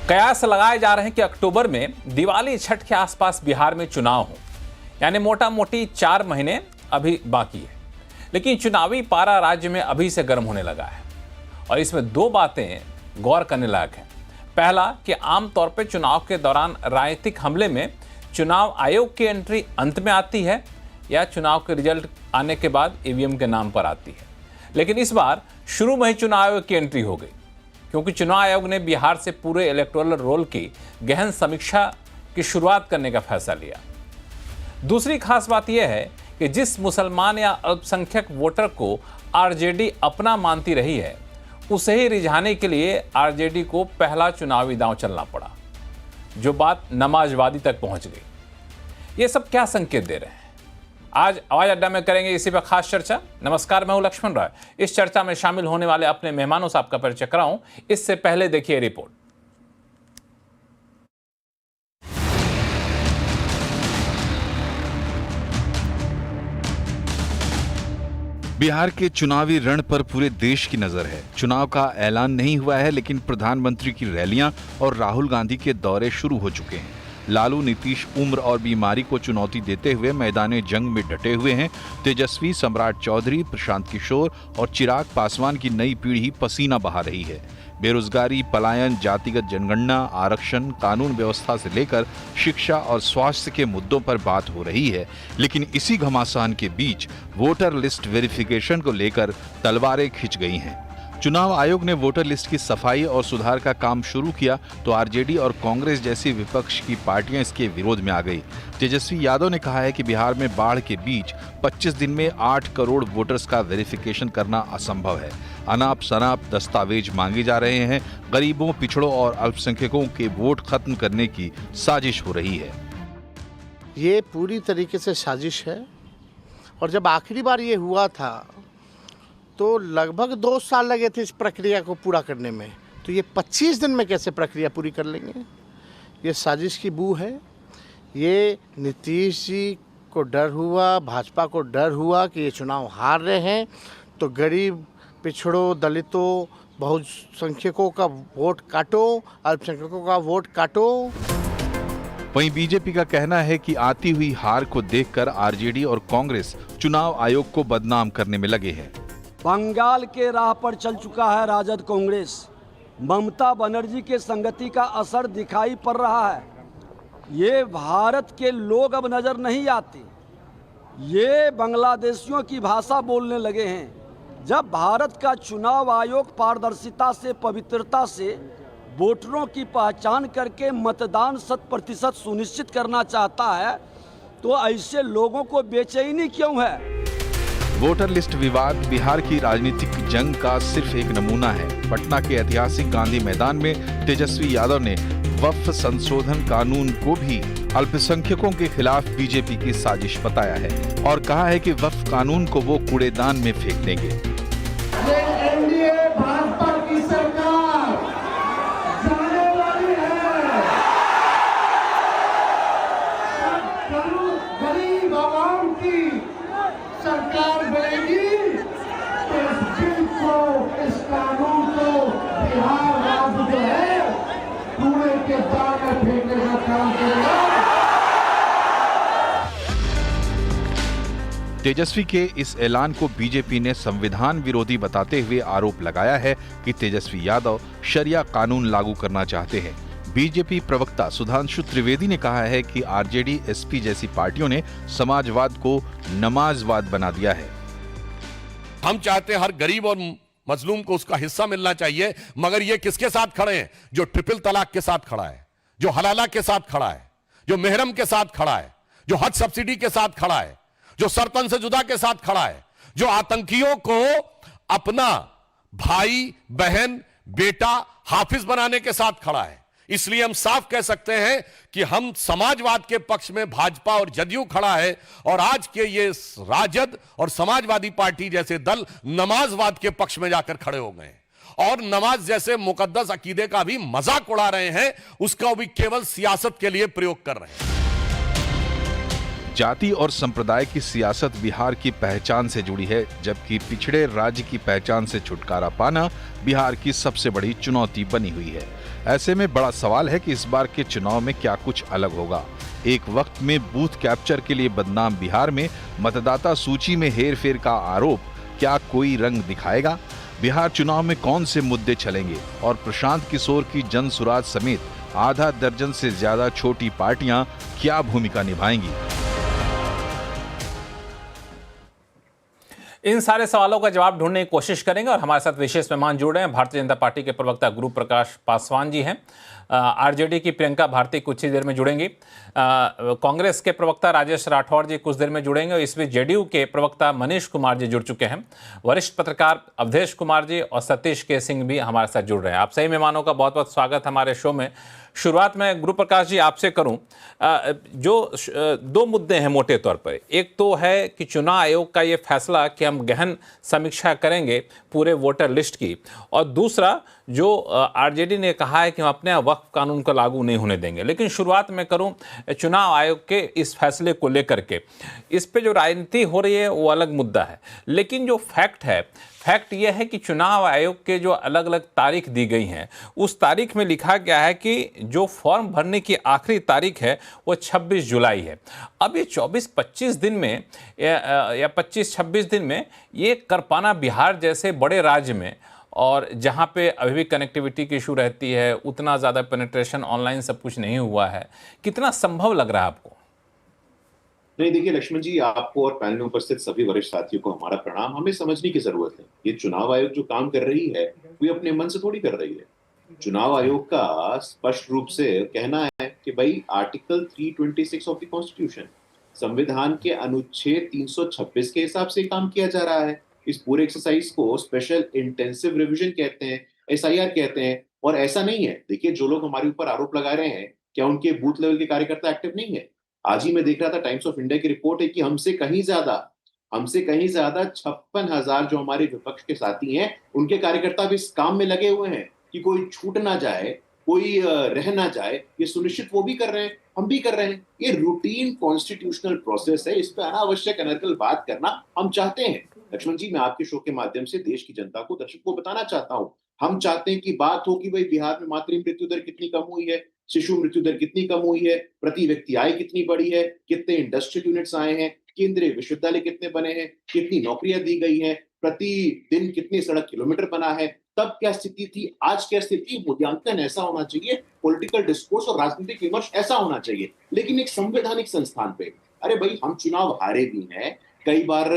कयास लगाए जा रहे हैं कि अक्टूबर में दिवाली छठ के आसपास बिहार में चुनाव हो, यानी मोटा मोटी 4 महीने अभी बाकी है। लेकिन चुनावी पारा राज्य में अभी से गर्म होने लगा है और इसमें 2 बातें गौर करने लायक हैं। पहला कि आमतौर पर चुनाव के दौरान राजनीतिक हमले में चुनाव आयोग की एंट्री अंत में आती है या चुनाव के रिजल्ट आने के बाद ईवीएम के नाम पर आती है। लेकिन इस बार शुरू में ही चुनाव आयोग की एंट्री हो गई, क्योंकि चुनाव आयोग ने बिहार से पूरे इलेक्टोरल रोल की गहन समीक्षा की शुरुआत करने का फैसला लिया। दूसरी खास बात यह है कि जिस मुसलमान या अल्पसंख्यक वोटर को आरजेडी अपना मानती रही है, उसे ही रिझाने के लिए आरजेडी को पहला चुनावी दांव चलना पड़ा, जो बात नमाजवादी तक पहुंच गई। ये सब क्या संकेत दे रहे हैं? आज आवाज अड्डा में करेंगे इसी पर खास चर्चा। नमस्कार, मैं हूं लक्ष्मण राय। इस चर्चा में शामिल होने वाले अपने मेहमानों से आपका परिचय कराऊं, इससे पहले देखिए रिपोर्ट। बिहार के चुनावी रण पर पूरे देश की नजर है। चुनाव का ऐलान नहीं हुआ है, लेकिन प्रधानमंत्री की रैलियां और राहुल गांधी के दौरे शुरू हो चुके हैं। लालू नीतीश उम्र और बीमारी को चुनौती देते हुए मैदान जंग में डटे हुए हैं। तेजस्वी, सम्राट चौधरी, प्रशांत किशोर और चिराग पासवान की नई पीढ़ी पसीना बहा रही है। बेरोजगारी, पलायन, जातिगत जनगणना, आरक्षण, कानून व्यवस्था से लेकर शिक्षा और स्वास्थ्य के मुद्दों पर बात हो रही है। लेकिन इसी घमासान के बीच वोटर लिस्ट वेरिफिकेशन को लेकर तलवारें खिंच गई हैं। चुनाव आयोग ने वोटर लिस्ट की सफाई और सुधार का काम शुरू किया तो आरजेडी और कांग्रेस जैसी विपक्ष की पार्टियां इसके विरोध में आ गई। तेजस्वी यादव ने कहा है कि बिहार में बाढ़ के बीच 25 दिन में 8 करोड़ वोटर्स का वेरिफिकेशन करना असंभव है। अनाप शनाप दस्तावेज मांगे जा रहे हैं। गरीबों, पिछड़ों और अल्पसंख्यकों के वोट खत्म करने की साजिश हो रही है। ये पूरी तरीके से साजिश है। और जब आखिरी बार ये हुआ था तो लगभग 2 साल लगे थे इस प्रक्रिया को पूरा करने में, तो ये 25 दिन में कैसे प्रक्रिया पूरी कर लेंगे? ये साजिश की बू है। ये नीतीश जी को डर हुआ, भाजपा को डर हुआ कि ये चुनाव हार रहे हैं तो गरीब, पिछड़ों, दलितों, बहुसंख्यकों का वोट काटो, अल्पसंख्यकों का वोट काटो। वहीं बीजेपी का कहना है कि आती हुई हार को देखकर आरजेडी और कांग्रेस चुनाव आयोग को बदनाम करने में लगे हैं। बंगाल के राह पर चल चुका है राजद कांग्रेस। ममता बनर्जी के संगति का असर दिखाई पड़ रहा है। ये भारत के लोग अब नजर नहीं आते, ये बांग्लादेशियों की भाषा बोलने लगे हैं। जब भारत का चुनाव आयोग पारदर्शिता से, पवित्रता से वोटरों की पहचान करके मतदान 100% सुनिश्चित करना चाहता है, तो ऐसे लोगों को बेचैनी क्यों है? वोटर लिस्ट विवाद बिहार की राजनीतिक जंग का सिर्फ एक नमूना है। पटना के ऐतिहासिक गांधी मैदान में तेजस्वी यादव ने वक्फ संशोधन कानून को भी अल्पसंख्यकों के खिलाफ बीजेपी की साजिश बताया है और कहा है कि वक्फ कानून को वो कूड़ेदान में फेंक देंगे। एनडीए भाजपा की सरकार जाने वाली है। गरीब आवाम की सरकार बनेगी तो इस बिल को, इस कानून को बिहार राज्य जो है कूड़े के दान में फेंकने का काम करेगा। तेजस्वी के इस ऐलान को बीजेपी ने संविधान विरोधी बताते हुए आरोप लगाया है कि तेजस्वी यादव शरिया कानून लागू करना चाहते हैं। बीजेपी प्रवक्ता सुधांशु त्रिवेदी ने कहा है कि आरजेडी, एसपी जैसी पार्टियों ने समाजवाद को नमाजवाद बना दिया है। हम चाहते हैं हर गरीब और मजलूम को उसका हिस्सा मिलना चाहिए, मगर ये किसके साथ खड़े हैं? जो ट्रिपल तलाक के साथ खड़ा है, जो हलाला के साथ खड़ा है, जो मेहरम के साथ खड़ा है, जो हज सब्सिडी के साथ खड़ा है, जो सरतन से जुदा के साथ खड़ा है, जो आतंकियों को अपना भाई, बहन, बेटा, हाफिज बनाने के साथ खड़ा है। इसलिए हम साफ कह सकते हैं कि हम समाजवाद के पक्ष में भाजपा और जदयू खड़ा है, और आज के ये राजद और समाजवादी पार्टी जैसे दल नमाजवाद के पक्ष में जाकर खड़े हो गए और नमाज जैसे मुकद्दस अकीदे का भी मजाक उड़ा रहे हैं, उसका भी केवल सियासत के लिए प्रयोग कर रहे हैं। जाति और संप्रदाय की सियासत बिहार की पहचान से जुड़ी है, जबकि पिछड़े राज्य की पहचान से छुटकारा पाना बिहार की सबसे बड़ी चुनौती बनी हुई है। ऐसे में बड़ा सवाल है कि इस बार के चुनाव में क्या कुछ अलग होगा। एक वक्त में बूथ कैप्चर के लिए बदनाम बिहार में मतदाता सूची में हेरफेर का आरोप क्या कोई रंग दिखाएगा? बिहार चुनाव में कौन से मुद्दे चलेंगे और प्रशांत किशोर की जन सुराज समेत आधा दर्जन से ज्यादा छोटी पार्टियां क्या भूमिका निभाएंगी? इन सारे सवालों का जवाब ढूंढने की कोशिश करेंगे और हमारे साथ विशेष मेहमान जुड़ रहे हैं। भारतीय जनता पार्टी के प्रवक्ता गुरु प्रकाश पासवान जी हैं। आरजेडी की प्रियंका भारती कुछ ही देर में जुड़ेंगी। कांग्रेस के प्रवक्ता राजेश राठौर जी कुछ देर में जुड़ेंगे और इसमें जेडीयू के प्रवक्ता मनीष कुमार जी जुड़ चुके हैं। वरिष्ठ पत्रकार अवधेश कुमार जी और सतीश के सिंह भी हमारे साथ जुड़ रहे हैं। आप सही मेहमानों का बहुत बहुत स्वागत हमारे शो में। शुरुआत में गुरु प्रकाश जी आपसे करूं, जो दो मुद्दे हैं मोटे तौर पर। एक तो है कि चुनाव आयोग का ये फैसला कि हम गहन समीक्षा करेंगे पूरे वोटर लिस्ट की, और दूसरा जो आरजेडी ने कहा है कि हम अपने वक्फ कानून को लागू नहीं होने देंगे। लेकिन शुरुआत में करूं चुनाव आयोग के इस फैसले को लेकर के। इस पे जो राजनीति हो रही है वो अलग मुद्दा है, लेकिन जो फैक्ट यह है कि चुनाव आयोग के जो अलग अलग तारीख दी गई हैं, उस तारीख में लिखा गया है कि जो फॉर्म भरने की आखिरी तारीख है वो 26 जुलाई है। अब ये 24-25 दिन में या 25-26 दिन में ये कर पाना बिहार जैसे बड़े राज्य में, और जहाँ पे अभी भी कनेक्टिविटी की इशू रहती है, उतना ज़्यादा पेनिट्रेशन ऑनलाइन सब कुछ नहीं हुआ है, कितना संभव लग रहा है आपको? नहीं, देखिए लक्ष्मण जी, आपको और पैनल में उपस्थित सभी वरिष्ठ साथियों को हमारा प्रणाम। हमें समझने की जरूरत है, ये चुनाव आयोग जो काम कर रही है वो अपने मन से थोड़ी कर रही है। चुनाव आयोग का स्पष्ट रूप से कहना है कि भाई आर्टिकल 326 ऑफ द कॉन्स्टिट्यूशन, संविधान के अनुच्छेद 326 के हिसाब से काम किया जा रहा है। इस पूरे एक्सरसाइज को स्पेशल इंटेंसिव रिविजन कहते हैं, SIR कहते हैं। और ऐसा नहीं है, देखिए जो लोग हमारे ऊपर आरोप लगा रहे हैं, क्या उनके बूथ लेवल के कार्यकर्ता एक्टिव नहीं है? आज ही मैं देख रहा था, टाइम्स ऑफ इंडिया की रिपोर्ट है कि हमसे कहीं ज्यादा 56,000 जो हमारे विपक्ष के साथी हैं, उनके कार्यकर्ता भी इस काम में लगे हुए हैं कि कोई छूट ना जाए, कोई रह ना जाए, ये सुनिश्चित वो भी कर रहे हैं, हम भी कर रहे हैं। ये रूटीन कॉन्स्टिट्यूशनल प्रोसेस है, इस पर अनावश्यक अनर्गल बात करना हम चाहते हैं। लक्ष्मण जी, मैं आपके शो के माध्यम से देश की जनता को, दर्शकों को बताना चाहता हूँ, हम चाहते हैं कि बात हो कि भाई बिहार में मातृ मृत्यु दर कितनी कम हुई है, शिशु मृत्यु दर कितनी कम हुई है, प्रति व्यक्ति आय कितनी बढ़ी है, कितने इंडस्ट्रियल यूनिट्स आए हैं, केंद्रीय विश्वविद्यालय कितने बने हैं, कितनी नौकरियां दी गई हैं, प्रति दिन कितने सड़क किलोमीटर बना है, तब क्या स्थिति थी, आज क्या स्थिति। मूल्यांकन ऐसा होना चाहिए, पॉलिटिकल डिस्कोर्स और राजनीतिक विमर्श ऐसा होना चाहिए, लेकिन एक संवैधानिक संस्थान पे। अरे भाई, हम चुनाव हारे भी हैं कई बार।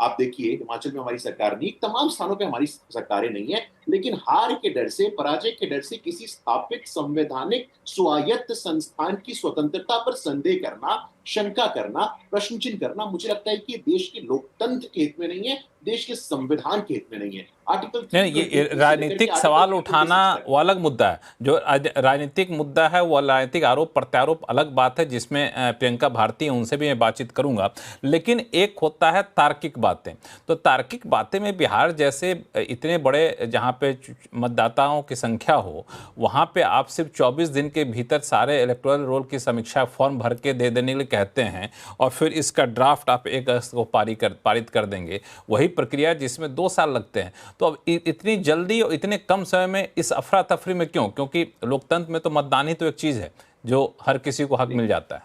आप देखिए, हिमाचल में हमारी सरकार नहीं, तमाम स्थानों पे हमारी सरकारें नहीं है, लेकिन हार के डर से, पराजय के डर से किसी स्थापित संवैधानिक स्वायत्त संस्थान की स्वतंत्रता पर संदेह करना, शंका करना, प्रश्न चिन्ह करना, मुझे लगता है कि देश के लोकतंत्र के हित में नहीं है, देश के संविधान के हित में नहीं है। आर्टिकल नहीं, ये राजनीतिक सवाल उठाना वो अलग मुद्दा है। जो राजनीतिक मुद्दा है वो राजनीतिक आरोप प्रत्यारोप अलग बात है, जिसमें प्रियंका भारती हैं, उनसे भी मैं बातचीत करूंगा। लेकिन एक होता है तार्किक बातें। तो तार्किक बातें में बिहार जैसे इतने बड़े जहां पे मतदाताओं की संख्या हो, वहां पे आप सिर्फ 24 दिन के भीतर सारे इलेक्टोरल रोल की समीक्षा फॉर्म भर के दे देने के लिए कहते हैं, और फिर इसका ड्राफ्ट आप 1 अगस्त को पारित कर देंगे। वही प्रक्रिया जिसमें 2 साल लगते हैं। तो अब इतनी जल्दी और इतने कम समय में इस अफरा तफरी में क्यों? क्योंकि लोकतंत्र में तो मतदान ही तो एक चीज़ है जो हर किसी को हक मिल जाता है।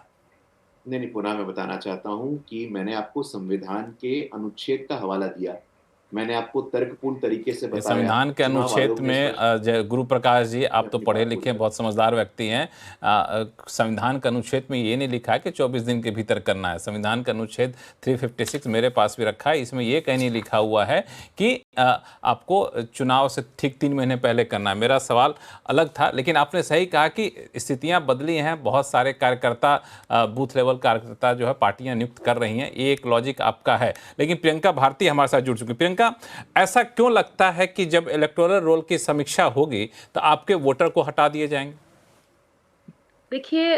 नहीं, पुनः मैं बताना चाहता हूं कि मैंने आपको संविधान के अनुच्छेद का हवाला दिया, मैंने आपको तर्कपूर्ण तरीके से बताया। संविधान के अनुच्छेद में गुरु प्रकाश जी, आप तो पढ़े लिखे बहुत समझदार व्यक्ति हैं। संविधान के अनुच्छेद में ये नहीं लिखा है कि 24 दिन के भीतर करना है। संविधान का अनुच्छेद 356 मेरे पास भी रखा है, इसमें ये कहीं नहीं लिखा हुआ है कि आपको चुनाव से ठीक 3 महीने पहले करना है। मेरा सवाल अलग था, लेकिन आपने सही कहा कि स्थितियाँ बदली हैं। बहुत सारे कार्यकर्ता, बूथ लेवल कार्यकर्ता जो है पार्टियाँ नियुक्त कर रही हैं, ये एक लॉजिक आपका है। लेकिन प्रियंका भारती हमारे साथ जुड़ चुकी। प्रियंका, ऐसा क्यों लगता है कि जब इलेक्टोरल रोल की समीक्षा होगी तो आपके वोटर को हटा दिए जाएंगे? देखिए,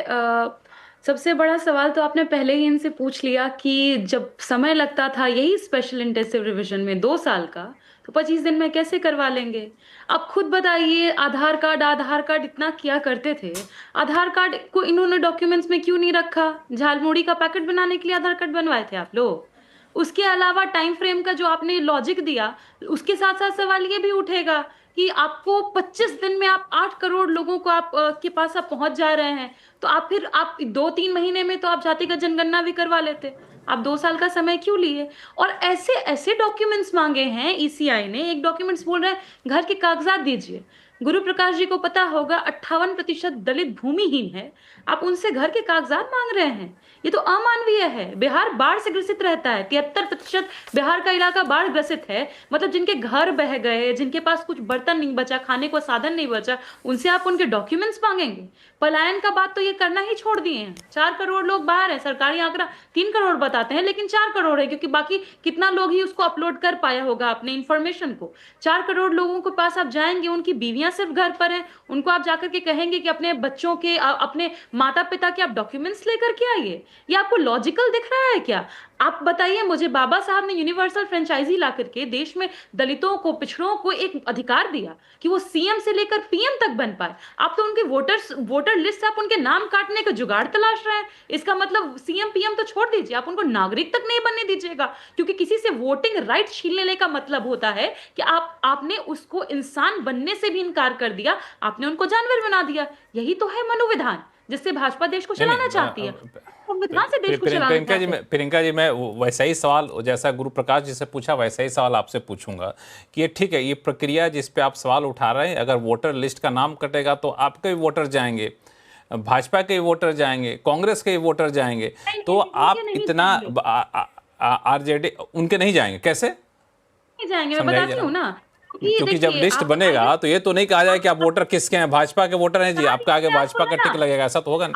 सबसे बड़ा सवाल तो आपने पहले ही इनसे पूछ लिया कि जब समय लगता था यही स्पेशल इंटेंसिव रिवीजन में 2 साल का, तो 25 दिन में कैसे करवा लेंगे? आप खुद बताइए, आधार कार्ड इतना किया करते थे। आधार कार्ड को इन्होंने डॉक्यूमेंट्स में क्यों नहीं रखा? झालमुड़ी का पैकेट बनाने के लिए आधार कार्ड बनवाए थे आप लोग। उसके अलावा टाइम फ्रेम का जो आपने लॉजिक दिया, उसके साथ-साथ सवाल ये भी उठेगा कि आपको 25 दिन में आप 8 करोड़ लोगों को के पास आप पहुँच जा रहे हैं, तो आप 2-3 महीने में तो आप जातिगत जनगणना भी करवा लेते। आप 2 साल का समय क्यों लिए? और ऐसे डॉक्यूमेंट्स माँगे हैं ईसीआई ने, एक डॉक्यूमेंट्स बोल रहे हैं घर के कागज़ात दीजिए। गुरु प्रकाश जी को पता होगा 58% दलित भूमिहीन है, आप उनसे घर के कागज़ात माँग रहे हैं। ये तो अमानवीय है। बिहार बाढ़ से ग्रसित रहता है, 73% बिहार का इलाका बाढ़ ग्रसित है। मतलब जिनके घर बह गए, जिनके पास कुछ बर्तन नहीं बचा, खाने को साधन नहीं बचा, उनसे आप उनके डॉक्यूमेंट्स मांगेंगे। पलायन का बात तो ये करना ही छोड़ दिए हैं। 4 करोड़ लोग बाहर हैं, सरकारी आंकड़ा 3 करोड़ बताते हैं, लेकिन 4 करोड़ है, क्योंकि बाकी कितना लोग ही उसको अपलोड कर पाया होगा अपने इंफॉर्मेशन को। 4 करोड़ लोगों के पास आप जाएंगे, उनकी बीवियां सिर्फ घर पर हैं, उनको आप जाकर के कहेंगे कि अपने बच्चों के, अपने माता पिता के आप डॉक्यूमेंट्स लेकर के आइए। ये आपको लॉजिकल दिख रहा है क्या? आप बताइए मुझे, बाबा साहब ने यूनिवर्सल फ्रेंचाइजी ला करके देश में दलितों को, पिछड़ों को एक अधिकार दिया कि वो सीएम से लेकर पीएम तक बन पाए। आप तो उनके वोटर लिस्ट से आप उनके नाम काटने का जुगाड़ तलाश रहे हैं। इसका मतलब सीएम पीएम तो छोड़ दीजिए, आप उनको नागरिक तक नहीं बनने दीजिएगा, क्योंकि किसी से वोटिंग राइट छीन लेने का मतलब होता है कि आपने उसको इंसान बनने से भी इनकार कर दिया, आपने उनको जानवर बना दिया। यही तो है मनोविधान जिससे भाजपा देश को चलाना चाहती है। संविधान से देश को चलाना चाहती है। प्रियंका जी, मैं वैसा ही सवाल जैसा गुरु प्रकाश जी से पूछा वैसा ही सवाल आपसे पूछूंगा कि ये ठीक है, ये प्रक्रिया जिस पे आप सवाल उठा रहे हैं, अगर वोटर लिस्ट का नाम कटेगा तो आपके भी वोटर जाएंगे, भाजपा के वोटर जाएंगे, कांग्रेस के वोटर जाएंगे, तो आप इतना आरजेडी उनके नहीं जाएंगे, कैसे नहीं जाएंगे? मैं बताती हूँ ना, क्योंकि जब लिस्ट बनेगा तो ये तो नहीं कहा जाए कि आप वोटर किसके हैं, भाजपा के वोटर हैं जी, आपका आगे भाजपा का टिक लगेगा, ऐसा तो होगा ना।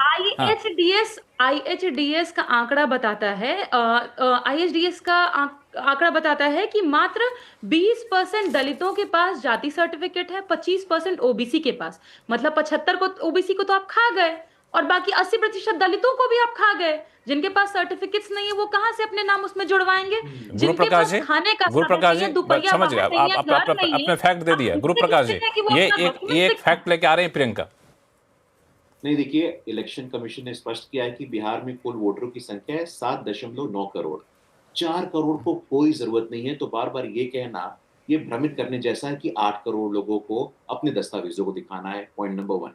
IHDS का आंकड़ा बताता है, IHDS का आंकड़ा बताता है कि मात्र 20% दलितों के पास जाति सर्टिफिकेट है, 25% ओबीसी के पास। मतलब 75 को ओबीसी को तो आप खा गए, और बाकी 80% दलितों को भी आप खा गए। जिनके पास सर्टिफिकेट्स नहीं है वो कहाँ से अपने नाम उसमें जुड़वाएंगे? जिनके पास खाने का गुरु प्रकाश जी समझ गए, आप अपने फैक्ट दे दिया। गुरु प्रकाश जी ये एक फैक्ट लेके आ रहे हैं प्रियंका। नहीं, देखिए, इलेक्शन कमीशन ने स्पष्ट किया है कि बिहार में कुल वोटरों की संख्या है 7.9 करोड़। 4 करोड़ को कोई जरूरत नहीं है, तो बार बार ये कहना ये भ्रमित करने जैसा है कि 8 करोड़ लोगों को अपने दस्तावेजों को दिखाना है। Point number 1।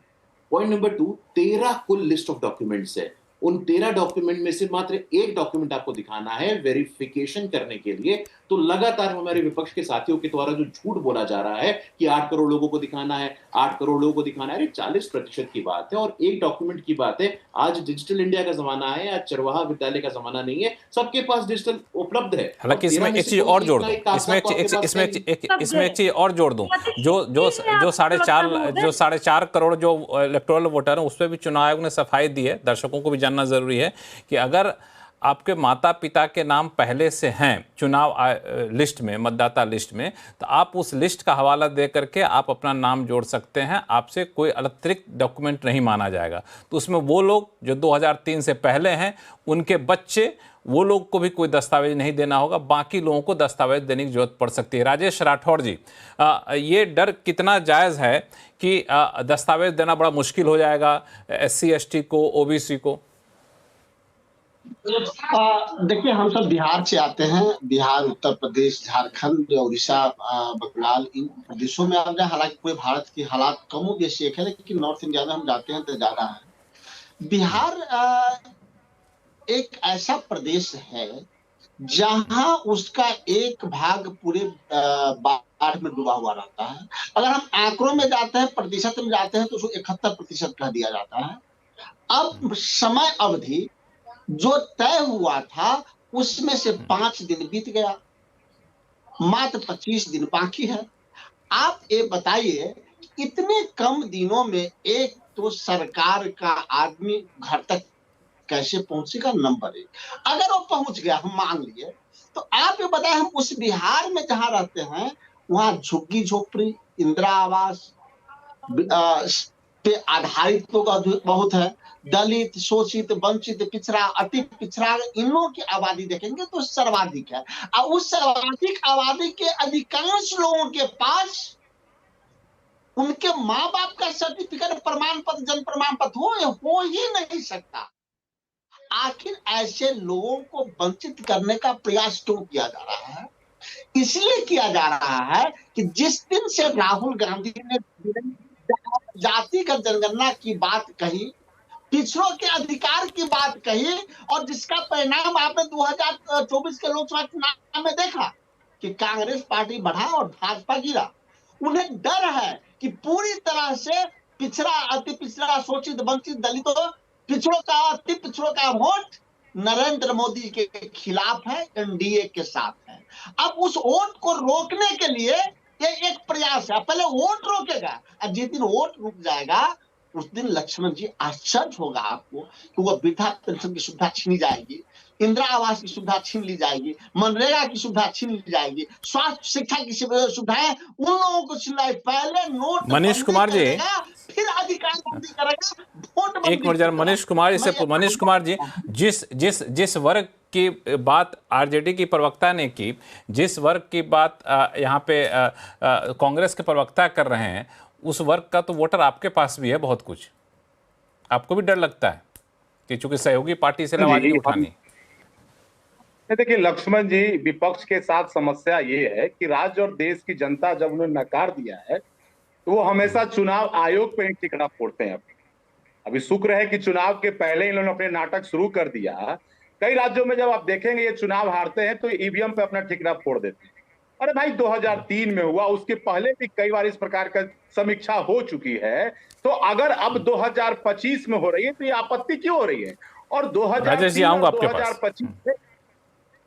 पॉइंट नंबर 2, 13 कुल लिस्ट ऑफ डॉक्यूमेंट्स है। उन 13 डॉक्यूमेंट में से मात्र एक डॉक्यूमेंट आपको दिखाना है वेरिफिकेशन करने के लिए। तो लगातार हमारे विपक्ष के साथियों के द्वारा जो झूठ बोला जा रहा है कि 8 करोड़ लोगों को दिखाना है, 8 करोड़ लोगों को दिखाना है, 40% की बात है और एक डॉक्यूमेंट की बात है। आज डिजिटल इंडिया का जमाना है, आज चरवाहा विद्यालय का जमाना नहीं है, सबके पास डिजिटल उपलब्ध है। हालांकि इसमें एक चीज और जोड़ दूं, इसमें एक चीज और जोड़ दूं, जो 4.5 करोड़ जो इलेक्टोरल वोटर हैं, उस पर भी चुनाव आयोग ने सफाई दी है। दर्शकों को भी जानना जरूरी है कि अगर आपके माता पिता के नाम पहले से हैं चुनाव लिस्ट में, मतदाता लिस्ट में, तो आप उस लिस्ट का हवाला दे करके आप अपना नाम जोड़ सकते हैं, आपसे कोई अतिरिक्त डॉक्यूमेंट नहीं माना जाएगा। तो उसमें वो लोग जो 2003 से पहले हैं, उनके बच्चे, वो लोग को भी कोई दस्तावेज नहीं देना होगा, बाकी लोगों को दस्तावेज देने की जरूरत पड़ सकती है। राजेश राठौड़ जी, ये डर कितना जायज़ है कि दस्तावेज देना बड़ा मुश्किल हो जाएगा SC ST को, OBC को? देखिए, हम सब बिहार से आते हैं। बिहार, उत्तर प्रदेश, झारखंड, उड़ीसा, बंगाल, इन प्रदेशों में आप जाए, हालांकि पूरे भारत की हालात कमों बेशी एक है, लेकिन नॉर्थ इंडिया में हम जाते हैं तो ज्यादा है। बिहार एक ऐसा प्रदेश है जहां उसका एक भाग पूरे बाढ़ में डूबा हुआ रहता है। अगर हम आंकड़ों में जाते हैं, प्रतिशत में जाते हैं, तो उसको 71% कह दिया जाता है। अब समय अवधि जो तय हुआ था उसमें से 5 दिन बीत गया, मात्र 25 दिन बाकी है। आप ये बताइए, इतने कम दिनों में एक तो सरकार का आदमी घर तक कैसे पहुंचेगा? नंबर 1। अगर वो पहुंच गया, हम मान लिए, तो आप ये बताएं, हम उस बिहार में जहां रहते हैं वहां झुग्गी झोपड़ी, इंदिरा आवास, पे आधारित लोग बहुत है। दलित, शोषित, वंचित, पिछड़ा, अति पिछड़ा, इन लोगों की आबादी देखेंगे तो सर्वाधिक है। और उस सर्वाधिक आबादी के अधिकांश लोगों के पास उनके माँ बाप का सर्टिफिकेट, प्रमाण पत्र, जन्म प्रमाण पत्र हो ही नहीं सकता। आखिर ऐसे लोगों को वंचित करने का प्रयास क्यों किया जा रहा है? इसलिए किया जा रहा है कि जिस दिन से राहुल गांधी ने जातिगत जनगणना की बात कही, पिछड़ों के अधिकार की बात कही, और जिसका परिणाम आपने 2024 के लोकसभा चुनाव में देखा कि कांग्रेस पार्टी बढ़ा और भाजपा गिरा। उन्हें डर है कि पूरी तरह से पिछड़ा, अति पिछड़ा, शोषित, वंचित, दलितों, पिछड़ों का, अति पिछड़ों का वोट नरेंद्र मोदी के खिलाफ है, एनडीए के साथ है। अब उस वोट को रोकने के लिए ये एक प्रयास है। पहले वोट रोकेगा, और जिस दिन वोट रुक जाएगा उस दिन लक्ष्मण जी आश्चर्य होगा आपको कि वो वृद्धा पेंशन की सुविधा छीनी जाएगी, इंदिरा आवास की सुविधा छीन ली जाएगी, मनरेगा की सुविधा छीन ली जाएगी, स्वास्थ्य शिक्षा की सुविधाएं उन लोगों को छीन लाई। पहले नोट मनीष कुमार जी, फिर अधिकार बंदी करेगा, वोट एक मिनट जरा मनीष कुमार जी से। मनीष कुमार जी, जिस वर्ग की बात आरजेडी की प्रवक्ता ने की, जिस वर्ग की बात यहाँ पे कांग्रेस के प्रवक्ता कर रहे हैं, उस वर्ग का तो वोटर आपके पास भी है बहुत कुछ। आपको भी डर लगता है कि चूंकि सहयोगी पार्टी से आवाज नहीं उठानी? देखिए लक्ष्मण जी, विपक्ष के साथ समस्या ये है कि राज्य और देश की जनता जब उन्हें नकार दिया है तो वो हमेशा चुनाव आयोग पे टिकड़ा फोड़ते हैं। अभी शुक्र है कि चुनाव के पहले इन्होंने अपने नाटक शुरू कर दिया। कई राज्यों में जब आप देखेंगे ये चुनाव हारते हैं तो ईवीएम पे अपना ठिकरा फोड़ देते हैं। अरे भाई 2003 में हुआ, उसके पहले भी कई बार इस प्रकार का समीक्षा हो चुकी है। तो अगर अब 2025 में हो रही है तो ये आपत्ति क्यों हो रही है? और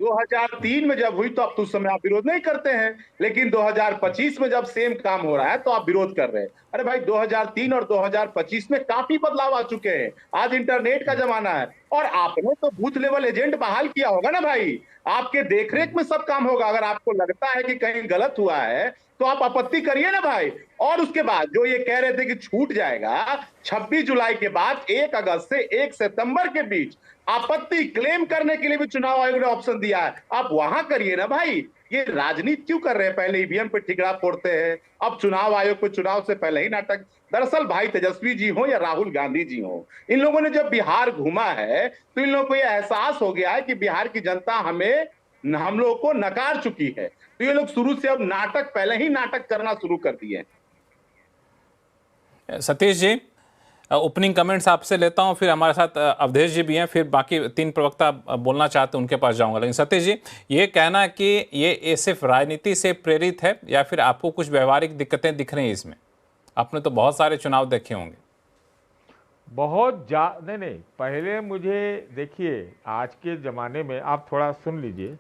2003 में जब हुई तो अब तो उस समय आप विरोध नहीं करते हैं, लेकिन 2025 में जब सेम काम हो रहा है तो आप विरोध कर रहे हैं। अरे भाई 2003 और 2025 में काफी बदलाव आ चुके हैं। आज इंटरनेट का जमाना है और आपने तो बूथ लेवल एजेंट बहाल किया होगा ना भाई, आपके देखरेख में सब काम होगा। अगर आपको लगता है कि कहीं गलत हुआ है तो आप आपत्ति करिए ना भाई। और उसके बाद जो ये कह रहे थे कि छूट जाएगा, 26 जुलाई के बाद 1 अगस्त से 1 सितंबर के बीच आपत्ति क्लेम करने के लिए भी चुनाव आयोग ने ऑप्शन दिया है। आप वहां करिए ना भाई। ये राजनीति क्यों कर रहे हैं? पहले ईवीएम पे ठिकरा फोड़ते हैं, अब चुनाव आयोग पे चुनाव से पहले ही नाटक। दरअसल भाई तेजस्वी जी हो या राहुल गांधी जी हो, इन लोगों ने जब बिहार घूमा है तो इन लोगों को यह एहसास हो गया है कि बिहार की जनता हम लोगों को नकार चुकी है। तो ये लोग शुरू से अब नाटक, पहले ही नाटक करना शुरू कर दिए। सतीश जी, ओपनिंग कमेंट्स आपसे लेता हूं, फिर हमारे साथ अवधेश जी भी हैं, फिर बाकी 3 प्रवक्ता बोलना चाहते हैं उनके पास जाऊंगा। लेकिन सतीश जी, ये कहना कि ये सिर्फ राजनीति से प्रेरित है या फिर आपको कुछ व्यवहारिक दिक्कतें दिख रही हैं इसमें? आपने तो बहुत सारे चुनाव देखे होंगे। नहीं, पहले मुझे देखिए, आज के ज़माने में आप थोड़ा सुन लीजिए,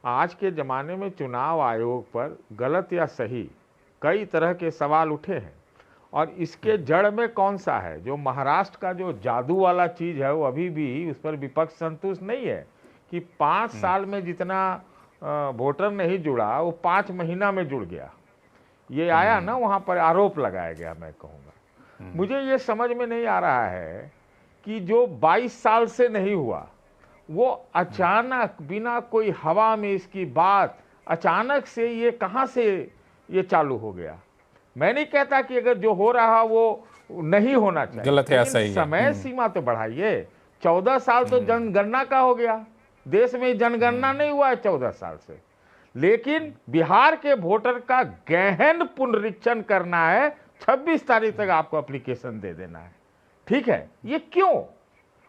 आज के ज़माने में चुनाव आयोग पर गलत या सही कई तरह के सवाल उठे हैं और इसके जड़ में कौन सा है? जो महाराष्ट्र का जो जादू वाला चीज़ है वो अभी भी उस पर विपक्ष संतुष्ट नहीं है कि 5 साल में जितना वोटर नहीं जुड़ा वो 5 महीना में जुड़ गया। ये आया ना, वहाँ पर आरोप लगाया गया। मैं कहूँगा मुझे ये समझ में नहीं आ रहा है कि जो 22 साल से नहीं हुआ वो अचानक बिना कोई हवा में इसकी बात अचानक से ये कहाँ से ये चालू हो गया। मैं नहीं कहता कि अगर जो हो रहा वो नहीं होना चाहिए, गलत है, सही है। समय सीमा तो बढ़ाइए। 14 साल तो जनगणना का हो गया, देश में जनगणना नहीं हुआ है 14 साल से। लेकिन बिहार के वोटर का गहन पुनरीक्षण करना है, 26 तारीख तक आपको एप्लीकेशन दे देना है। ठीक है, ये क्यों?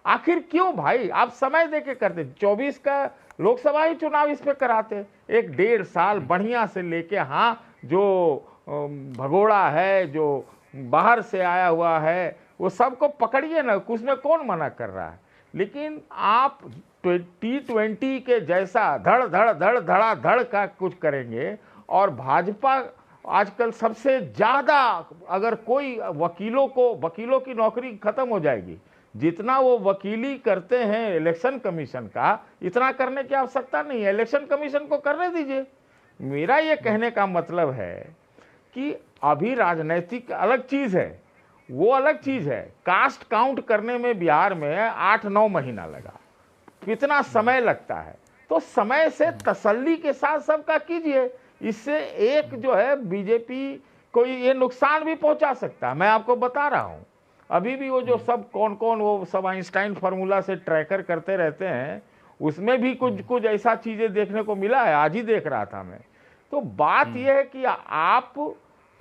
आखिर क्यों भाई? आप समय देके करते। 24 का लोकसभा ही चुनाव इस पे कराते, 1.5 साल बढ़िया से लेके, हाँ जो भगोड़ा है, जो बाहर से आया हुआ है, वो सबको पकड़िए ना, उसमें कौन मना कर रहा है। लेकिन आप T20 के जैसा धड़ धड़ धड़ धड़ा धड़ का कुछ करेंगे। और भाजपा आजकल सबसे ज़्यादा, अगर कोई वकीलों की नौकरी खत्म हो जाएगी, जितना वो वकीली करते हैं इलेक्शन कमीशन का, इतना करने की आवश्यकता नहीं है। इलेक्शन कमीशन को करने दीजिए। मेरा ये कहने का मतलब है कि अभी राजनीतिक अलग चीज़ है वो अलग चीज है। कास्ट काउंट करने में बिहार में 8-9 महीना लगा, कितना समय लगता है। तो समय से तसल्ली के साथ सबका कीजिए, इससे एक जो है बीजेपी को ये नुकसान भी पहुंचा सकता है। मैं आपको बता रहा हूं, अभी भी वो जो सब कौन कौन वो सब आइंस्टाइन फार्मूला से ट्रैकर करते रहते हैं, उसमें भी कुछ ऐसा चीजें देखने को मिला है, आज ही देख रहा था मैं। तो बात यह है कि आप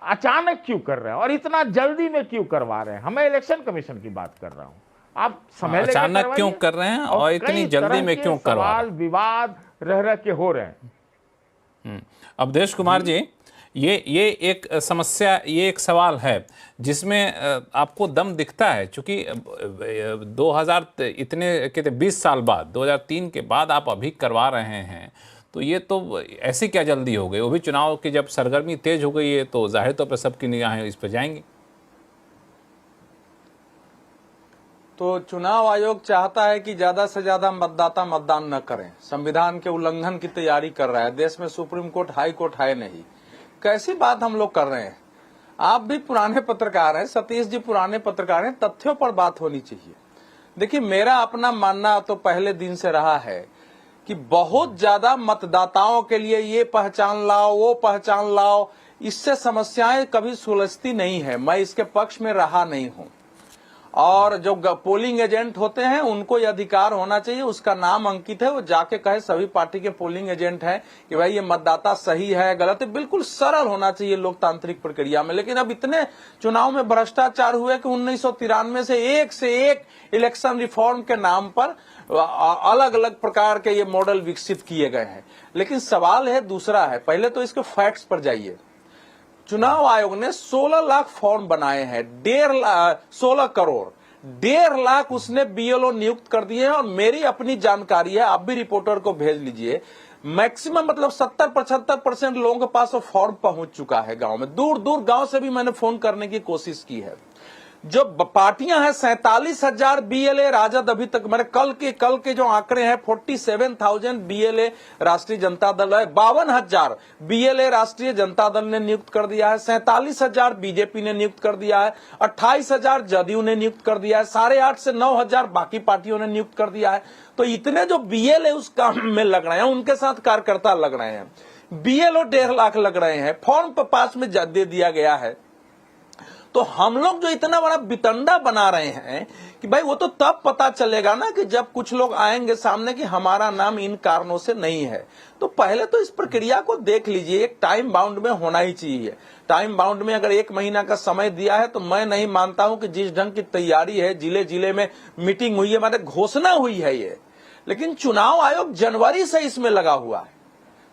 अचानक क्यों कर रहे हैं और इतना जल्दी में क्यों करवा रहे हैं। हमें इलेक्शन कमीशन की बात कर रहा हूं, आप समय लेकर अचानक क्यों कर रहे हैं और इतनी जल्दी में क्यों करवा रहे हैं? सवाल विवाद रह के हो रहे हैं। अवधेश कुमार जी, ये एक समस्या, ये एक सवाल है जिसमें आपको दम दिखता है, क्योंकि 2000 इतने कहते 20 साल बाद 2003 के बाद आप अभी करवा रहे हैं, तो ये तो ऐसी क्या जल्दी हो गई? वो भी चुनाव की जब सरगर्मी तेज हो गई है तो जाहिर तौर पर सबकी निगाहें इस पर जाएंगी। तो चुनाव आयोग चाहता है कि ज्यादा से ज्यादा मतदाता मतदान न करें, संविधान के उल्लंघन की तैयारी कर रहा है। देश में सुप्रीम कोर्ट, हाई कोर्ट है नहीं। कैसी बात हम लोग कर रहे हैं? आप भी पुराने पत्रकार हैं, सतीश जी पुराने पत्रकार हैं, तथ्यों पर बात होनी चाहिए। देखिए, मेरा अपना मानना तो पहले दिन से रहा है कि बहुत ज्यादा मतदाताओं के लिए ये पहचान लाओ, वो पहचान लाओ, इससे समस्याएं कभी सुलझती नहीं है। मैं इसके पक्ष में रहा नहीं हूं। और जो पोलिंग एजेंट होते हैं उनको ये अधिकार होना चाहिए, उसका नाम अंकित है, वो जाके कहे सभी पार्टी के पोलिंग एजेंट हैं कि भाई ये मतदाता सही है गलत है। बिल्कुल सरल होना चाहिए लोकतांत्रिक प्रक्रिया में। लेकिन अब इतने चुनाव में भ्रष्टाचार हुए कि 1993 से एक इलेक्शन रिफॉर्म के नाम पर अलग अलग प्रकार के ये मॉडल विकसित किए गए हैं। लेकिन सवाल है दूसरा है, पहले तो इसके फैक्ट्स पर जाइए। चुनाव आयोग ने 16 लाख फॉर्म बनाए हैं, 16 करोड़, 1.5 लाख उसने बीएलओ नियुक्त कर दिए हैं। और मेरी अपनी जानकारी है, आप भी रिपोर्टर को भेज लीजिए, मैक्सिमम मतलब 70-75% लोगों के पास वो फॉर्म पहुंच चुका है। गांव में दूर दूर गांव से भी मैंने फोन करने की कोशिश की है। जो पार्टियां हैं 47,000 बीएलए राजद अभी तक, मैंने कल के जो आंकड़े हैं 47,000 बीएलए राष्ट्रीय जनता दल है, 52,000 बीएलए राष्ट्रीय जनता दल ने नियुक्त कर दिया है, 47,000 बीजेपी ने नियुक्त कर दिया है, 28,000 जदयू ने नियुक्त कर दिया है, 8,500 से 9,000 बाकी पार्टियों ने नियुक्त कर दिया है। तो इतने जो बीएलए उस काम में लग रहे हैं, उनके साथ कार्यकर्ता लग रहे हैं। बीएलओ 1.5 लाख लग रहे हैं, फॉर्म पर पास में दे दिया गया है। तो हम लोग जो इतना बड़ा बितंडा बना रहे हैं कि भाई वो तो तब पता चलेगा ना कि जब कुछ लोग आएंगे सामने कि हमारा नाम इन कारणों से नहीं है। तो पहले तो इस प्रक्रिया को देख लीजिए, एक टाइम बाउंड में होना ही चाहिए। टाइम बाउंड में अगर 1 महीना का समय दिया है तो मैं नहीं मानता हूं कि जिस ढंग की तैयारी है, जिले जिले में मीटिंग हुई है, मतलब घोषणा हुई है ये। लेकिन चुनाव आयोग जनवरी से इसमें लगा हुआ है।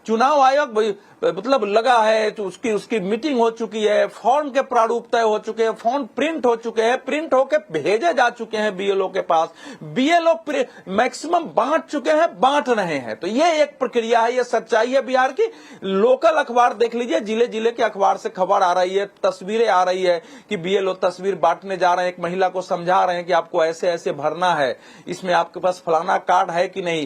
चुनाव आयोग मतलब लगा है तो उसकी मीटिंग हो चुकी है, फॉर्म के प्रारूप तय हो चुके हैं, फॉर्म प्रिंट हो चुके हैं, प्रिंट होके भेजे जा चुके हैं बीएलओ के पास, बीएलओ मैक्सिमम बांट चुके हैं, बांट रहे हैं। तो ये एक प्रक्रिया है, ये सच्चाई है बिहार की। लोकल अखबार देख लीजिए, जिले जिले के अखबार से खबर आ रही है, तस्वीरें आ रही है कि बीएलओ तस्वीर बांटने जा रहे हैं, एक महिला को समझा रहे हैं कि आपको ऐसे ऐसे भरना है, इसमें आपके पास फलाना कार्ड है कि नहीं।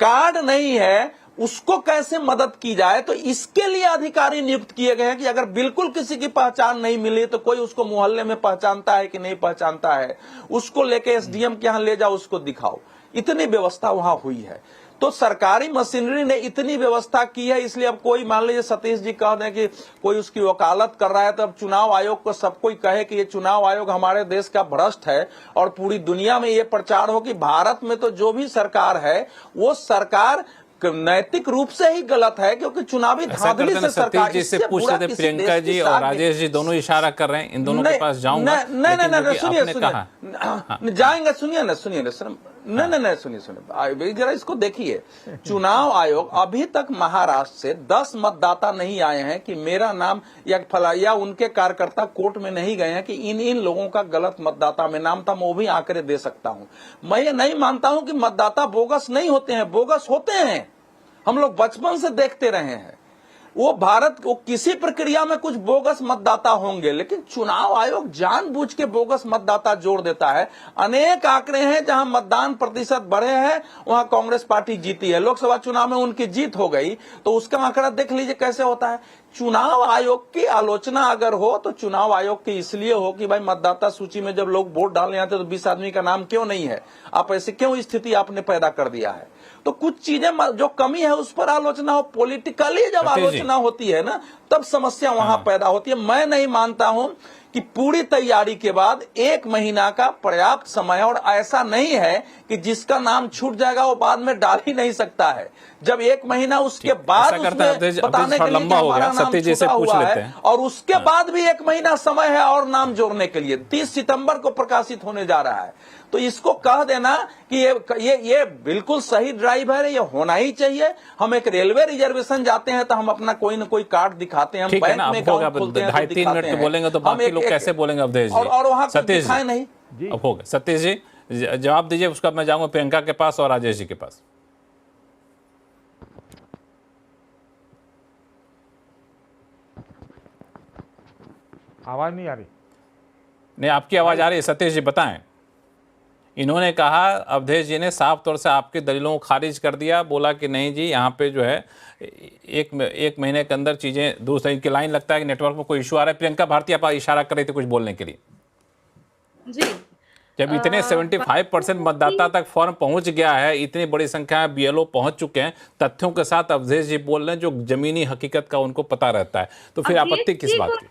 कार्ड नहीं है उसको कैसे मदद की जाए, तो इसके लिए अधिकारी नियुक्त किए गए हैं कि अगर बिल्कुल किसी की पहचान नहीं मिली तो कोई उसको मोहल्ले में पहचानता है कि नहीं पहचानता है, उसको लेके एसडीएम के यहां ले जाओ, उसको दिखाओ। इतनी व्यवस्था वहां हुई है। तो सरकारी मशीनरी ने इतनी व्यवस्था की है, इसलिए अब कोई मान लीजिए सतीश जी कह दें कि कोई उसकी वकालत कर रहा है, तो अब चुनाव आयोग को सब कोई कहे कि ये चुनाव आयोग हमारे देश का भ्रष्ट है और पूरी दुनिया में ये प्रचार हो कि भारत में तो जो भी सरकार है वो सरकार नैतिक रूप से ही गलत है, क्योंकि चुनावी धांधली से सरकार। जी से पूछ रहे थे, प्रियंका जी और राजेश जी दोनों इशारा कर रहे हैं, इन दोनों के पास जाऊंगा। नहीं, सुनिए, जाएंगे, सुनिए ना, नहीं, सुनिए, जरा इसको देखिए। चुनाव आयोग अभी तक महाराष्ट्र से 10 मतदाता नहीं आए हैं कि मेरा नाम या फला या उनके कार्यकर्ता कोर्ट में नहीं गए हैं कि इन लोगों का गलत मतदाता में नाम था। मैं वो भी आंकड़े दे सकता हूं। मैं ये नहीं मानता हूं कि मतदाता बोगस नहीं होते हैं, बोगस होते हैं, हम लोग बचपन से देखते रहे हैं। वो किसी प्रक्रिया में कुछ बोगस मतदाता होंगे, लेकिन चुनाव आयोग जानबूझ के बोगस मतदाता जोड़ देता है। अनेक आंकड़े हैं जहां मतदान प्रतिशत बढ़े हैं वहां कांग्रेस पार्टी जीती है। लोकसभा चुनाव में उनकी जीत हो गई तो उसका आंकड़ा देख लीजिए कैसे होता है। चुनाव आयोग की आलोचना अगर हो तो चुनाव आयोग की इसलिए हो कि भाई मतदाता सूची में जब लोग वोट डालने आते तो 20 आदमी का नाम क्यों नहीं है, आप ऐसे क्यों स्थिति आपने पैदा कर दिया है। तो कुछ चीजें जो कमी है उस पर आलोचना हो, पॉलिटिकली जब आलोचना होती है ना तब समस्या वहां पैदा होती है। मैं नहीं मानता हूं कि पूरी तैयारी के बाद 1 महीना का पर्याप्त समय, और ऐसा नहीं है कि जिसका नाम छूट जाएगा वो बाद में डाल ही नहीं सकता है। जब 1 महीना उसके बाद उसमें बताने के लिए कि हमारा नाम छूटा हुआ है, और उसके बाद भी 1 महीना समय है और नाम जोड़ने के लिए 30 सितंबर को प्रकाशित होने जा रहा है। तो इसको कह देना कि ये बिल्कुल सही ड्राइव है, ये होना ही चाहिए। हम एक रेलवे रिजर्वेशन जाते हैं तो हम अपना कोई न कोई कार्ड दिखाते हैं, हम बैंक में अकाउंट खोलते हैं, 2.5-3 मिनट तो बोलेंगे तो बाकी लोग कैसे बोलेंगे अवधेश जी? और वहां सतीश दिखाए नहीं। अब हो गया। सतीश जी जवाब दीजिए, उसका मैं जाऊंगा प्रियंका के पास और राजेश जी के पास। आवाज नहीं आ रही? नहीं, आपकी आवाज आ रही है। सतीश जी बताएं। इन्होंने कहा, अवधेश जी ने साफ तौर से आपकी दलीलों को खारिज कर दिया, बोला कि नहीं जी यहाँ पे जो है एक महीने के अंदर चीजें दूसरी की लाइन, लगता है कि नेटवर्क में कोई इशू आ रहा है। प्रियंका भारती आप इशारा कर रही थी कुछ बोलने के लिए जी। जब इतने 75% मतदाता तक फॉर्म पहुंच गया है, इतनी बड़ी संख्या में बीएलओ पहुंच चुके हैं, तथ्यों के साथ अवधेश जी बोल रहे हैं जो जमीनी हकीकत का उनको पता रहता है, तो फिर आपत्ति किस बात की?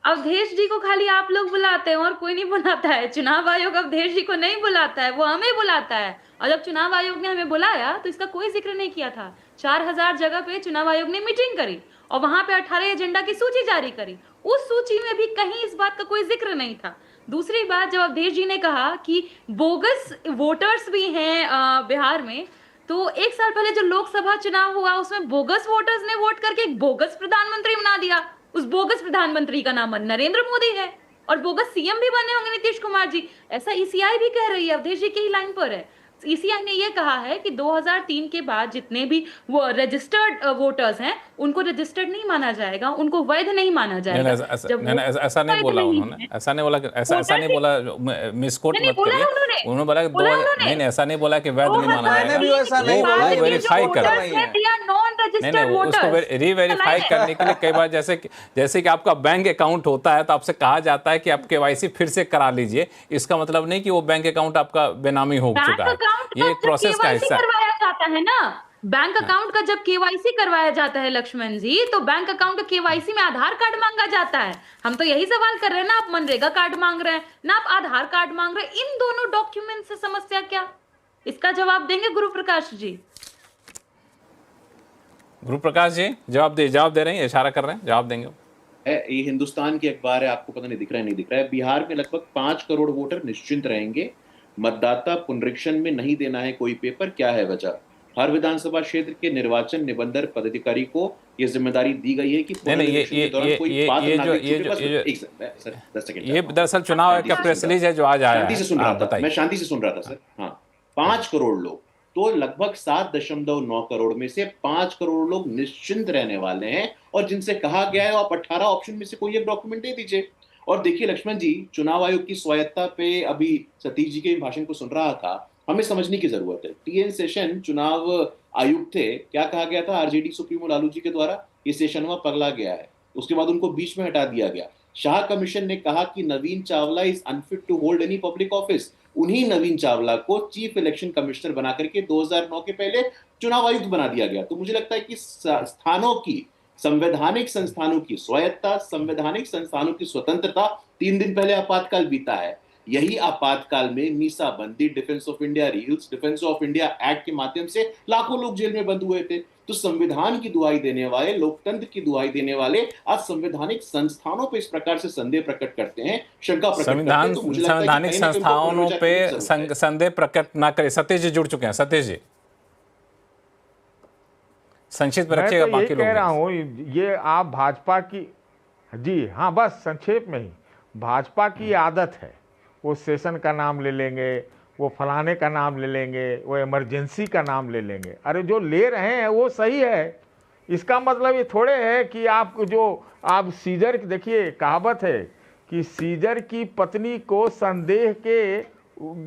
अवधेश जी को खाली आप लोग बुलाते हैं और कोई नहीं बुलाता है। चुनाव आयोग अवधेश जी को नहीं बुलाता है, वो हमें बुलाता है। और जब चुनाव आयोग ने हमें बुलाया तो इसका कोई जिक्र नहीं किया था। 4000 जगह पे चुनाव आयोग ने मीटिंग करी और वहां पे 18 एजेंडा की सूची जारी करी। उस सूची में भी कहीं इस बात का कोई जिक्र नहीं था। दूसरी बात, जब अवधेश जी ने कहा कि बोगस वोटर्स भी हैं बिहार में, तो 1 साल पहले जो लोकसभा चुनाव हुआ उसमें बोगस वोटर्स ने वोट करके एक बोगस प्रधानमंत्री बना दिया। उस बोगस प्रधानमंत्री का नाम नरेंद्र मोदी है और बोगस सीएम भी बने होंगे नीतीश कुमार जी। ऐसा ईसीआई भी कह रही है, अवधेश जी की ही लाइन पर है। ईसीआई ने यह कहा है कि 2003 के बाद जितने भी वो रजिस्टर्ड वोटर्स हैं उनको रजिस्टर्ड नहीं माना जाएगा, उनको वैध नहीं माना जाएगा। ऐसा नहीं बोला उन्होंने, ऐसा नहीं बोला, ऐसा नहीं बोला, मिसकोट मत करिए। उन्होंने बोला कि नहीं, ऐसा नहीं बोला कि वैध नहीं माना जाएगा। वो वेरीफाई कर रही है, नहीं, उसको रीवेरीफाई करने के लिए कई बार जैसे कि आपका बैंक अकाउंट होता है तो आपसे कहा जाता है कि आप केवाईसी फिर से करा लीजिए। इसका मतलब नहीं कि वो बैंक अकाउंट आपका बेनामी हो चुका है, ये एक प्रोसेस का हिस्सा करवाया जाता है ना। बैंक अकाउंट का जब केवाईसी करवाया जाता है लक्ष्मण जी, तो बैंक अकाउंट का केवाईसी में आधार कार्ड मांगा जाता है। हम तो यही सवाल कर रहे हैं ना, आप मनरेगा कार्ड मांग रहे हैं ना, आप आधार कार्ड मांग रहे हैं। इन दोनों डॉक्यूमेंट से समस्या क्या, इसका जवाब देंगे गुरु प्रकाश जी? गुरु प्रकाश जी जवाब दे रहे हैं, इशारा कर रहे हैं, जवाब देंगे। ये हिंदुस्तान की अखबार है, आपको पता नहीं दिख रहा है नहीं दिख रहा है। बिहार में लगभग 5 करोड़ वोटर निश्चिंत रहेंगे। मतदाता पुनरीक्षण में नहीं देना है कोई पेपर, क्या है वजह? हर विधानसभा क्षेत्र के निर्वाचन निबंधन पदाधिकारी को ये जिम्मेदारी दी गई है कि ये दरअसल चुनाव का प्रेस रिलीज है जो आज आया है। मैं शांति से सुन रहा था सर। हाँ, 5 करोड़ लोग, तो लगभग 7.9 करोड़ में से 5 करोड़ लोग निश्चिंत रहने वाले हैं, और जिनसे कहा गया है आप 18 ऑप्शन में से कोई एक डॉक्यूमेंट दे दीजिए। और देखिए लक्ष्मण जी, चुनाव आयोग की स्वायत्ता पे अभी सतीश जी के भाषण को सुन रहा था, हमें समझने की जरूरत है। टीएन सेशन चुनाव आयुक्त थे, क्या कहा गया था आरजेडी सुप्रीमो लालू जी के द्वारा? ये सेशन वहां पगला गया है, उसके बाद उनको बीच में हटा दिया गया। शाह कमीशन ने कहा कि Naveen Chawla is unfit to hold any public office. उन्हीं नवीन चावला को चीफ इलेक्शन कमिश्नर बना करके 2009 के पहले चुनाव आयुक्त बना दिया गया। तो मुझे लगता है कि स्थानों की, संवैधानिक संस्थानों की स्वायत्ता, संवैधानिक संस्थानों की स्वतंत्रता, 3 दिन पहले आपातकाल बीता है। यही आपातकाल में मीसा बंदी, defence of India rules, defence of India act के माध्यम से लाखों लोग जेल में बंद हुए थे। तो संविधान की दुहाई देने वाले, लोकतंत्र की दुहाई देने वाले आज संवैधानिक संस्थानों पे इस प्रकार से संदेह प्रकट करते हैं, शंका प्रकट करते हैं। तो संवैधानिक संस्थानों पे संदेह प्रकट ना करे। सतीश जी जुड़ चुके हैं। सतीश जी संक्षिप्त में रखिएगा, बाकी लोग। कह रहा हूँ ये आप भाजपा की, जी हाँ, बस संक्षेप में ही, भाजपा की आदत है, वो सेशन का नाम ले लेंगे, वो फलाने का नाम ले लेंगे, वो इमरजेंसी का नाम ले लेंगे। अरे जो ले रहे हैं वो सही है, इसका मतलब ये थोड़े है कि आप सीजर, देखिए कहावत है कि सीजर की पत्नी को संदेह के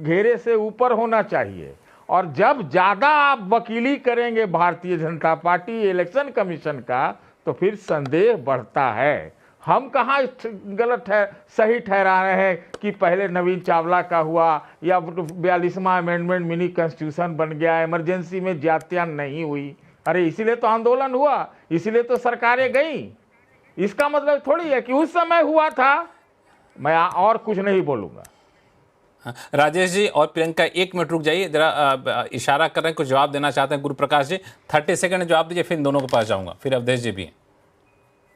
घेरे से ऊपर होना चाहिए, और जब ज़्यादा आप वकीली करेंगे Bharatiya Janata party election commission का तो फिर संदेह बढ़ता है। हम कहाँ गलत है सही ठहरा रहे हैं कि पहले नवीन चावला का हुआ या 42वां अमेंडमेंट मिनी कॉन्स्टिट्यूशन बन गया, इमरजेंसी में ज्यादतियाँ नहीं हुई। अरे इसीलिए तो आंदोलन हुआ, इसीलिए तो सरकारें गई। इसका मतलब थोड़ी है कि उस समय हुआ था। मैं और कुछ नहीं बोलूँगा। राजेश जी और प्रियंका 1 मिनट रुक जाइए, जरा इशारा कर रहे हैं, कुछ जवाब देना चाहते हैं गुरु प्रकाश जी। 30 सेकंड में जवाब दीजिए, फिर इन दोनों के पास जाऊंगा, फिर अवधेश जी भी हैं।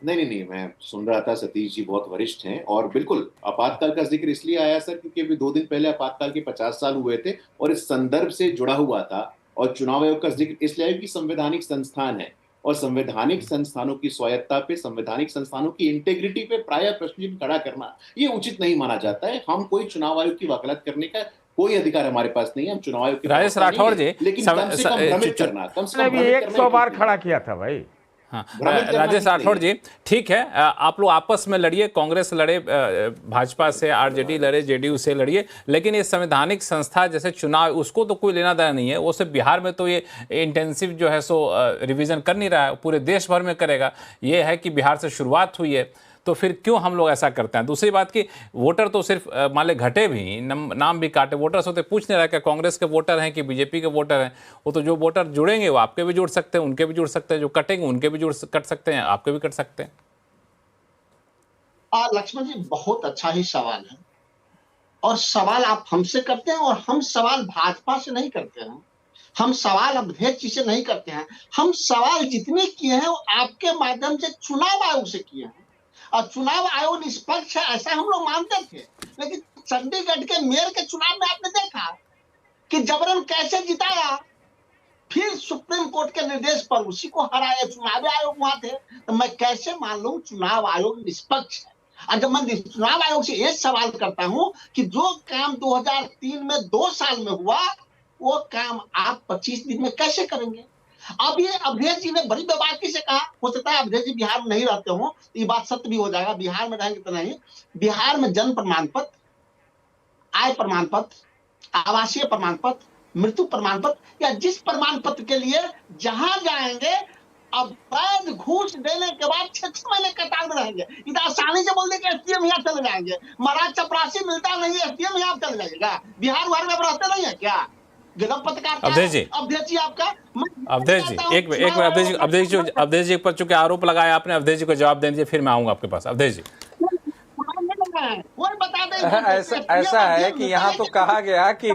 नहीं, मैं सुन रहा था। सतीश जी बहुत वरिष्ठ हैं और बिल्कुल आपातकाल का जिक्र इसलिए आया सर क्योंकि अभी 2 दिन पहले आपातकाल के 50 साल हुए थे और इस संदर्भ से जुड़ा हुआ था। और चुनाव आयोग का जिक्र इसलिए आया कि संवैधानिक संस्थान है और संवैधानिक संस्थानों की स्वायत्ता पे, संवैधानिक संस्थानों की इंटेग्रिटी पे प्राय प्रश्न खड़ा करना ये उचित नहीं माना जाता है। हम कोई चुनाव आयोग की वकालत करने का कोई अधिकार हमारे पास नहीं है। हम चुनाव आयोग के राजेश राठौड़ जी, लेकिन कम से कम भ्रमित करना, कम से कम 100 बार खड़ा किया था भाई। हाँ, राजेश राठौड़ जी ठीक है, आप लोग आपस में लड़िए, कांग्रेस लड़े भाजपा से, आरजेडी लड़े जेडीयू से लड़िए, लेकिन ये संवैधानिक संस्था जैसे चुनाव उसको तो कोई लेना देना नहीं है। वो सिर्फ बिहार में तो ये इंटेंसिव जो है सो रिवीजन कर नहीं रहा है, पूरे देश भर में करेगा। ये है कि बिहार से शुरुआत हुई है तो फिर क्यों हम लोग ऐसा करते हैं। दूसरी बात कि वोटर तो सिर्फ मान ले घटे भी, नाम भी काटे, वोटर से तो पूछ नहीं रहा कि कांग्रेस के वोटर हैं कि बीजेपी के वोटर हैं। वो तो जो वोटर जुड़ेंगे वो आपके भी जुड़ सकते हैं, उनके भी जुड़ सकते हैं, जो कटेंगे उनके भी कट सकते हैं, आपके भी कट सकते हैं। लक्ष्मण जी बहुत अच्छा ही सवाल है, और सवाल आप हमसे करते हैं और हम सवाल भाजपा से नहीं करते हैं, हम सवाल अवधेश जी से नहीं करते हैं। हम सवाल जितने किए हैं वो आपके माध्यम से चुनाव आयोग से किए हैं, और चुनाव आयोग निष्पक्ष है ऐसा हम लोग मानते थे। लेकिन चंडीगढ़ के मेयर के चुनाव में आपने देखा कि जबरन कैसे जिताया, फिर सुप्रीम कोर्ट के निर्देश पर उसी को हराया। चुनाव आयोग वहां थे, तो मैं कैसे मान लूं चुनाव आयोग निष्पक्ष है। और जब मैं चुनाव आयोग से ये सवाल करता हूं कि जो काम 2003 में 2 साल में हुआ वो काम आप 25 दिन में कैसे करेंगे। अब ये अवधेश जी ने बड़ी बेबाकी से कहा, हो सकता है अवधेश जी बिहार में नहीं रहते हो, ये बात सत्य भी हो जाएगा, बिहार में रहेंगे तो नहीं। बिहार में जन्म प्रमाण पत्र, आय प्रमाण पत्र, आवासीय प्रमाण पत्र, मृत्यु प्रमाण पत्र या जिस प्रमाण पत्र के लिए जहां जाएंगे अवैध घूस देने के बाद 6 महीने कतार में रहेंगे। इतना आसानी से बोल दे कि एसडीएम यहाँ चले जाएंगे, महाराज चपरासी मिलता नहीं, एसडीएम यहाँ चले जाएगा। बिहार भर में रहते नहीं है क्या पत्रकार? अवधेश जी आपका अवधेश जी एक मिनट अवधेश जी पर चूंकि आरोप लगाया आपने, अवधेश जी को जवाब दे दीजिए, फिर मैं आऊंगा आपके पास। अवधेश जी ऐसा है कि यहाँ तो कहा गया कि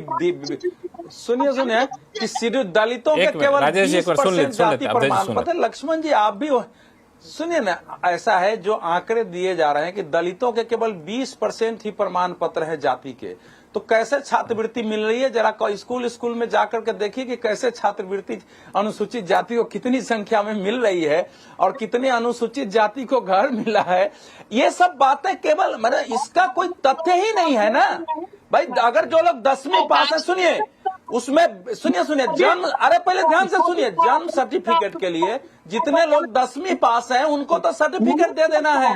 सुनिए कि सिर्फ दलितों के केवल 20% जाति प्रमाण पत्र। लक्ष्मण जी आप भी सुनिए ना, ऐसा है जो आंकड़े दिए जा रहे हैं कि दलितों के केवल 20% ही प्रमाण पत्र है जाति के, तो कैसे छात्रवृत्ति मिल रही है? जरा स्कूल में जाकर के देखिए कि कैसे छात्रवृत्ति अनुसूचित जाति को कितनी संख्या में मिल रही है और कितने अनुसूचित जाति को घर मिला है। ये सब बातें केवल मतलब इसका कोई तथ्य ही नहीं है ना भाई। अगर जो लोग 10वीं पास है, सुनिए उसमें सुनिए जन्म, अरे पहले ध्यान से सुनिए, जन्म सर्टिफिकेट के लिए जितने लोग 10वीं पास हैं उनको तो सर्टिफिकेट दे देना है,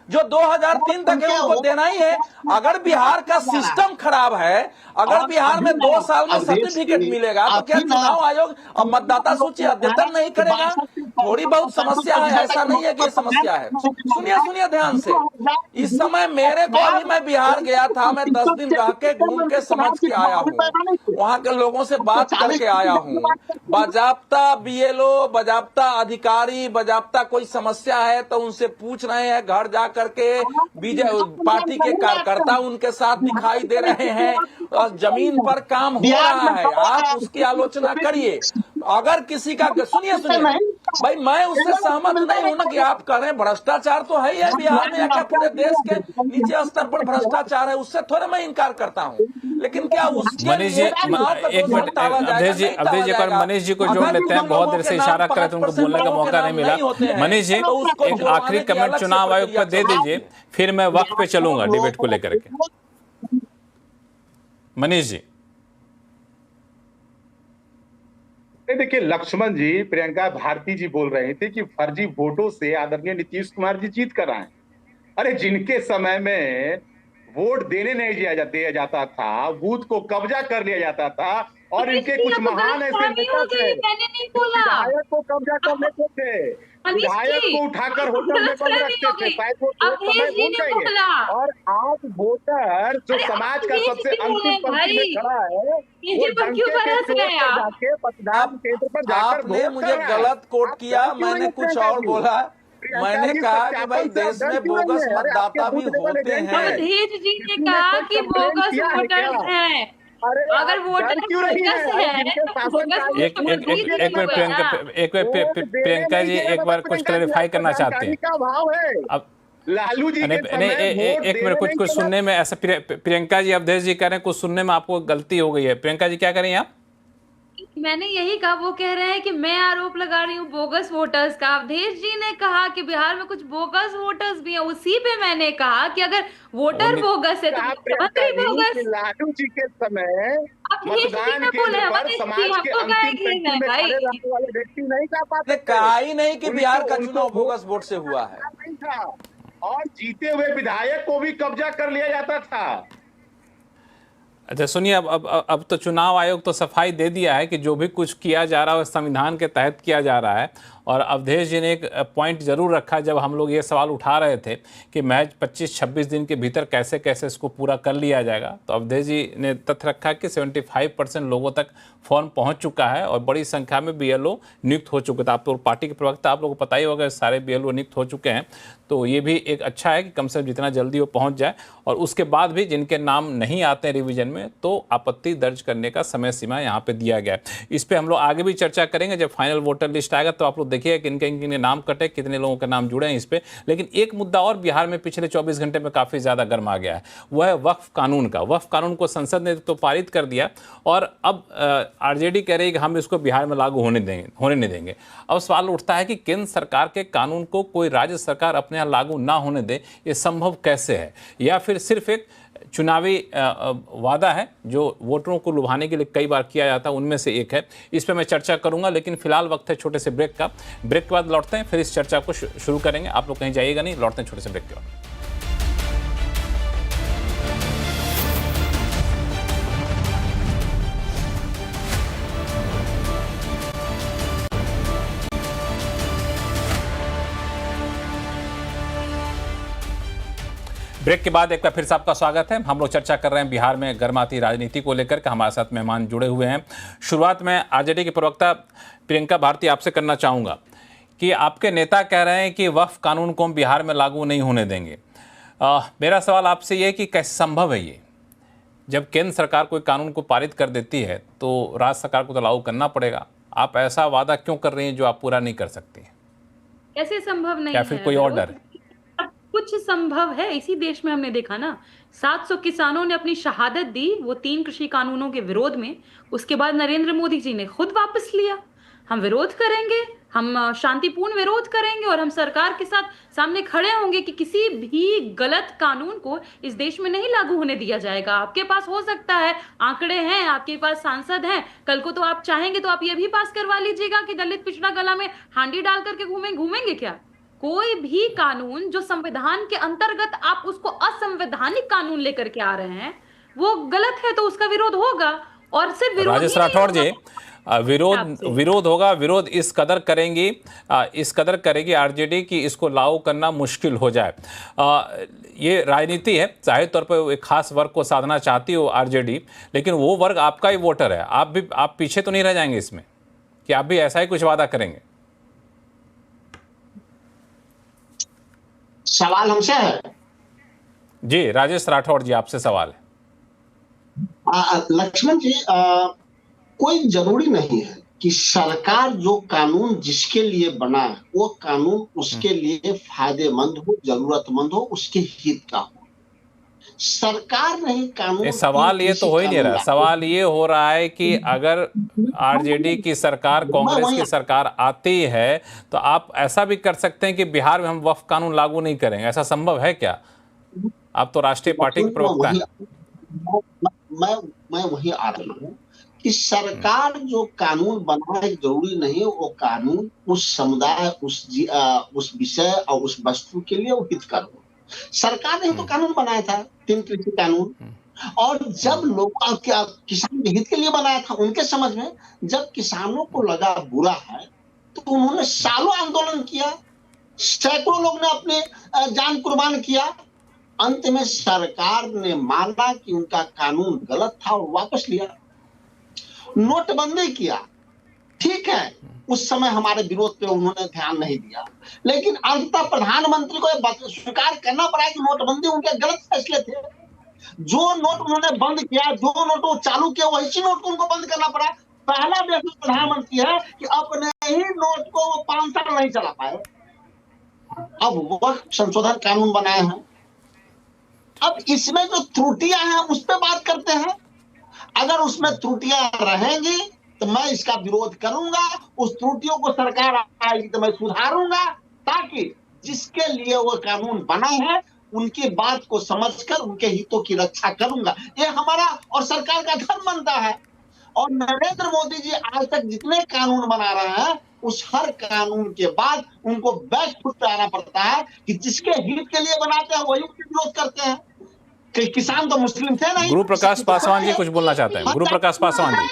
जो 2003 तक है उनको देना ही है। अगर बिहार का सिस्टम खराब है, अगर बिहार में 2 साल में सर्टिफिकेट मिलेगा तो क्या चुनाव आयोग और मतदाता सूची अद्यतन नहीं करेगा? थोड़ी बहुत समस्या है, ऐसा नहीं है कि ये समस्या है। सुनिए ध्यान से, इस समय मेरे को अभी मैं बिहार गया था, मैं 10 दिन रह के घूम के समझ के आया हूँ, वहाँ के लोगों से बात करके आया हूँ। बाजाब्ता बीएलओ, बाजाब्ता अधिकारी, बाजाब्ता कोई समस्या है तो उनसे पूछ रहे हैं, घर जाकर करके बीजेपी पार्टी के कार्यकर्ता उनके साथ दिखाई दे रहे हैं और जमीन पर काम हो रहा है। आप उसकी आलोचना करिए। अगर किसी का सुनिए भाई, मैं उससे सहमत नहीं हूं ना कि आप कह रहे हैं भ्रष्टाचार तो है ही है बिहार में, या क्या पूरे देश के नीचे स्तर पर भ्रष्टाचार है, उससे थोड़े मैं इनकार करता हूं। लेकिन क्या उसके मनीष जी एक मिनट, अवधेश जी एक बार मनीष जी को जोड़ लेते हैं, बहुत देर से इशारा कर रहे थे, उनको बोलने का मौका नहीं मिला। मनीष जी एक आखिरी कमेंट चुनाव आयोग पर दे दीजिए, फिर मैं वक्त पे चलूंगा डिबेट को लेकर के। मनीष जी नहीं, देखिए लक्ष्मण जी, प्रियंका भारती जी बोल रही थी कि फर्जी वोटों से आदरणीय नीतीश कुमार जी जीत कर आए। अरे जिनके समय में वोट देने नहीं दिया जाता था, बूथ को कब्जा कर लिया जाता था, और इनके कुछ महान ऐसे नेता थे जो विधायक को कब्जा कर लेते थे, विधायक को उठाकर होटल में बंद रखते थे, शायद वो समय भूल गई है। और आज वोटर जो समाज का सबसे अंतिम पंक्ति में खड़ा है, वो डंके के चोट पर जाके मतदान केंद्र पर जाकर आपने मुझे गलत कोट किया, मैंने कुछ और बोला। मैंने कहा कि भाई देश में बोगस मतदाता भी होते हैं। अवधेश जी ने कहा कि बोगस वोटर्स हैं। अगर वोटर बोगस है एक प्रियंका जी एक बार कुछ क्लैरिफाई करना चाहते हैं। अब लालू जी एक मिनट, कुछ सुनने में ऐसा प्रियंका जी, अवधेश जी कह रहे हैं कुछ सुनने में आपको गलती हो गई है। प्रियंका जी क्या कह रही हैं आप? मैंने यही कहा, वो कह रहे हैं कि मैं आरोप लगा रही हूँ बोगस वोटर्स का। अवधेश जी ने कहा कि बिहार में कुछ बोगस वोटर्स भी हैं। उसी पे मैंने कहा कि अगर वोटर बोगस है तो मुख्यमंत्री बोगस। लालू जी के समय मतदान केंद्र पर समाज के अंतिम पंक्ति में खड़े रहने वाले व्यक्ति नहीं जा पाते। कहा ही नहीं कि बिहार का चुनाव बोगस वोट से हुआ है, नहीं था। और जीते हुए विधायक को भी कब्जा कर लिया जाता था। अच्छा सुनिए, अब तो चुनाव आयोग तो सफाई दे दिया है कि जो भी कुछ किया जा रहा है संविधान के तहत किया जा रहा है। और अवधेश जी ने एक पॉइंट जरूर रखा जब हम लोग ये सवाल उठा रहे थे कि महज 25-26 दिन के भीतर कैसे कैसे इसको पूरा कर लिया जाएगा। तो अवधेश जी ने तथ्य रखा कि 75% लोगों तक फॉर्म पहुंच चुका है और बड़ी संख्या में BLO नियुक्त हो चुके थे। आप तो पार्टी के प्रवक्ता, आप लोगों को पता ही होगा सारे BLO नियुक्त हो चुके हैं। तो ये भी एक अच्छा है कि कम से कम जितना जल्दी वो पहुँच जाए। और उसके बाद भी जिनके नाम नहीं आते हैं रिविजन में तो आपत्ति दर्ज करने का समय सीमा यहाँ पे दिया गया है। इस पर हम लोग आगे भी चर्चा करेंगे। जब फाइनल वोटर लिस्ट आएगा तो आप लोग देखिए किन नाम कटे, कितने लोगों के नाम जुड़े हैं इस पे। लेकिन एक मुद्दा और बिहार में पिछले 24 घंटे में काफ़ी ज़्यादा गर्मा गया है, वह है वक्फ कानून का। वक्फ कानून को संसद ने तो पारित कर दिया और अब RJD कह रही है कि हम इसको बिहार में लागू होने नहीं देंगे। अब सवाल उठता है कि केंद्र सरकार के कानून को कोई राज्य सरकार अपने यहाँ लागू ना होने दे, ये संभव कैसे है? या फिर सिर्फ एक चुनावी वादा है जो वोटरों को लुभाने के लिए कई बार किया जाता है, उनमें से एक है। इस पर मैं चर्चा करूंगा, लेकिन फिलहाल वक्त है छोटे से ब्रेक का। ब्रेक के बाद लौटते हैं, फिर इस चर्चा को शुरू करेंगे। आप लोग कहीं जाइएगा नहीं, लौटते हैं छोटे से ब्रेक के बाद। ब्रेक के बाद एक बार फिर से आपका स्वागत है। हम लोग चर्चा कर रहे हैं बिहार में गर्माती राजनीति को लेकर के। हमारे साथ मेहमान जुड़े हुए हैं। शुरुआत में RJD के प्रवक्ता प्रियंका भारती आपसे करना चाहूँगा कि आपके नेता कह रहे हैं कि वक्फ कानून को हम बिहार में लागू नहीं होने देंगे। मेरा सवाल आपसे ये है कि कैसे संभव है ये? जब केंद्र सरकार कोई कानून को पारित कर देती है तो राज्य सरकार को तो लागू करना पड़ेगा। आप ऐसा वादा क्यों कर रही हैं जो आप पूरा नहीं कर सकती? कैसे संभव नहीं या फिर कोई ऑर्डर है? कुछ संभव है। इसी देश में हमने देखा ना, 700 किसानों ने अपनी शहादत दी वो 3 कृषि कानूनों के विरोध में। उसके बाद नरेंद्र मोदी जी ने खुद वापस लिया। हम विरोध करेंगे, हम शांतिपूर्ण विरोध करेंगे और हम सरकार के साथ सामने खड़े होंगे कि किसी भी गलत कानून को इस देश में नहीं लागू होने दिया जाएगा। आपके पास हो सकता है आंकड़े हैं, आपके पास सांसद हैं, कल को तो आप चाहेंगे तो आप ये भी पास करवा लीजिएगा कि दलित पिछड़ा गला में हांडी डाल करके घूमेंगे क्या? कोई भी कानून जो संविधान के अंतर्गत आप उसको असंवैधानिक कानून लेकर के आ रहे हैं वो गलत है, तो उसका विरोध होगा। और सिर्फ विरोध राजेश राठौड़ जी, विरोध होगा। विरोध इस कदर करेगी RJD कि इसको लागू करना मुश्किल हो जाए। ये राजनीति है, जाहिर तौर पर एक खास वर्ग को साधना चाहती हो RJD, लेकिन वो वर्ग आपका ही वोटर है। आप पीछे तो नहीं रह जाएंगे इसमें कि आप भी ऐसा ही कुछ वादा करेंगे? सवाल हमसे है जी, राजेश राठौड़ जी आपसे सवाल है। लक्ष्मण जी, कोई जरूरी नहीं है कि सरकार जो कानून जिसके लिए बना है वो कानून उसके लिए फायदेमंद हो, जरूरतमंद हो, उसके हित का हो। सरकार नहीं कानून। सवाल ये तो हो ही नहीं रहा। सवाल ये हो रहा है कि अगर RJD की सरकार, कांग्रेस की सरकार आती है तो आप ऐसा भी कर सकते हैं कि बिहार में हम वक्फ कानून लागू नहीं करेंगे। ऐसा संभव है क्या? आप तो राष्ट्रीय पार्टी के प्रवक्ता हैं। मैं वही आ रहा हूँ कि सरकार जो कानून बनाए जरूरी नहीं वो कानून उस समुदाय, उस विषय और उस वस्तु के लिए वो हित कानून। सरकार ने तो कानून बनाया था 3 कृषि कानून, और जब लोग किसान के हित के लिए बनाया था उनके समझ में, जब किसानों को लगा बुरा है तो उन्होंने सालों आंदोलन किया, सैकड़ों लोग ने अपने जान कुर्बान किया। अंत में सरकार ने माना कि उनका कानून गलत था और वापस लिया, नोटबंदी किया। ठीक है, उस समय हमारे विरोध पे उन्होंने ध्यान नहीं दिया, लेकिन अंततः प्रधानमंत्री को स्वीकार करना पड़ा कि नोटबंदी उनके गलत फैसले थे। जो नोट उन्होंने बंद किया, जो नोट वो चालू किया, वही नोट को उनको बंद करना पड़ा। पहला व्यक्ति प्रधानमंत्री है कि अपने ही नोट को वो 5 साल नहीं चला पाए। अब वो संशोधन कानून बनाए हैं, अब इसमें जो त्रुटियां हैं उस पर बात करते हैं। अगर उसमें त्रुटियां रहेंगी तो मैं इसका विरोध करूंगा, उस त्रुटियों को सरकार आएगी तो मैं सुधारूंगा, ताकि जिसके लिए वो कानून बना है उनकी बात को समझकर उनके हितों की रक्षा करूंगा। ये हमारा और सरकार का धर्म बनता है। और नरेंद्र मोदी जी आज तक जितने कानून बना रहे हैं, उस हर कानून के बाद उनको बैक फुट पे आना पड़ता है कि जिसके हित के लिए बनाते हैं वही उसका विरोध करते हैं। कि किसान तो मुस्लिम थे नहीं। गुरु प्रकाश पासवान जी कुछ बोलना चाहते हैं। गुरु प्रकाश पासवान जी।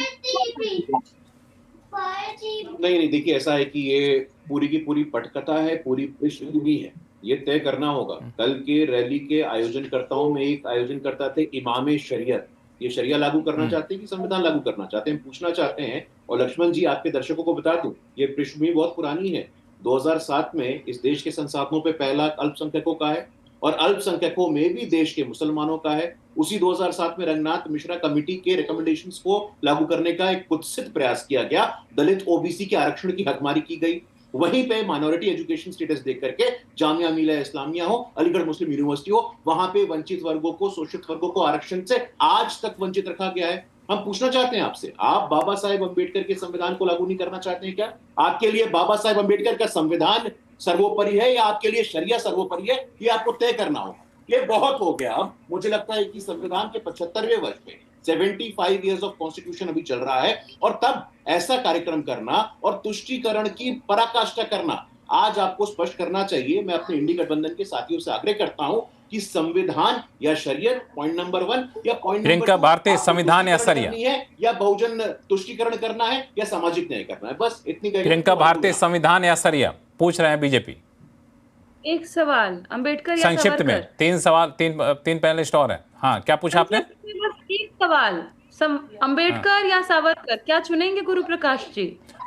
नहीं, देखिए ऐसा है कि ये पूरी की पूरी पटकथा है, पूरी पृष्ठभूमि है। ये तय करना होगा। कल के रैली के आयोजनकर्ताओं में एक आयोजनकर्ता थे इमाम शरीयत। ये शरिया लागू करना चाहते हैं कि संविधान लागू करना चाहते हैं, पूछना चाहते हैं। और लक्ष्मण जी, आपके दर्शकों को बता दूं, ये पृष्ठभूमि बहुत पुरानी है। 2007 में इस देश के संसाधनों पे पहला अल्पसंख्यकों का है, और अल्पसंख्यकों में भी देश के मुसलमानों का है। उसी 2007 में रंगनाथ मिश्रा कमेटी के रिकमेंडेशंस को लागू करने का एक कुत्सित प्रयास किया गया। दलित ओबीसी के आरक्षण की हकमारी की गई। वहीं पे माइनॉरिटी एजुकेशन स्टेटस देख करके जामिया मिलिया इस्लामिया हो, अलीगढ़ मुस्लिम यूनिवर्सिटी हो, वहां पे वंचित वर्गों को, शोषित वर्गों को आरक्षण से आज तक वंचित रखा गया है। हम पूछना चाहते हैं आपसे, आप बाबा साहेब अम्बेडकर के संविधान को लागू नहीं करना चाहते हैं क्या? आपके लिए बाबा साहेब अम्बेडकर का संविधान सर्वोपरि है या आपके लिए शरिया सर्वोपरि है? ये आपको तय करना होगा। ये बहुत हो गया। अब मुझे लगता है कि संविधान के 75वें वर्ष में 75 इयर्स ऑफ कॉन्स्टिट्यूशन अभी चल रहा है, और तब ऐसा कार्यक्रम करना और तुष्टीकरण की पराकाष्ठा करना आज आपको स्पष्ट करना चाहिए। मैं अपने इंडी गठबंधन के साथियों से आग्रह करता हूं कि संविधान या शरीयत पॉइंट नंबर 1 या पॉइंट प्रियंका भारती, संविधान या शरिया है, या बहुजन तुष्टीकरण करना है या सामाजिक न्याय करना है, बस इतनी। प्रियंका भारती, संविधान या शरिया पूछ रहे हैं बीजेपी। एक सवाल, अंबेडकर या संक्षिप्त में 3 सवाल, 3 पैनलिस्ट और हैं। हाँ, क्या पूछा आपने? एक सवाल, अंबेडकर या सावरकर, क्या चुनेंगे गुरु प्रकाश जी?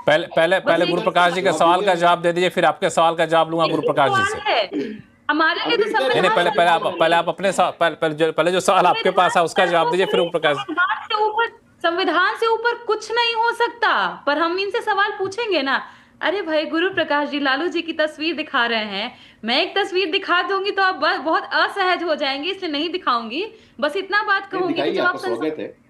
पहले गुरु प्रकाश जी के सवाल का जवाब दे दीजिए, फिर आपके सवाल का जवाब लूंगा गुरु प्रकाश जी से। हमारे लिए तो नहीं, पहले आप अपने पहले जो सवाल आपके पास है उसका जवाब दीजिए, फिर गुरु प्रकाश। संविधान से ऊपर कुछ नहीं हो सकता, पर हम इनसे सवाल पूछेंगे ना। अरे भाई गुरु प्रकाश जी, लालू जी की तस्वीर दिखा रहे हैं, मैं एक तस्वीर दिखा दूंगी तो आप बहुत असहज हो जाएंगे, इसलिए नहीं दिखाऊंगी। बस इतना बात कहूंगी कि जब आप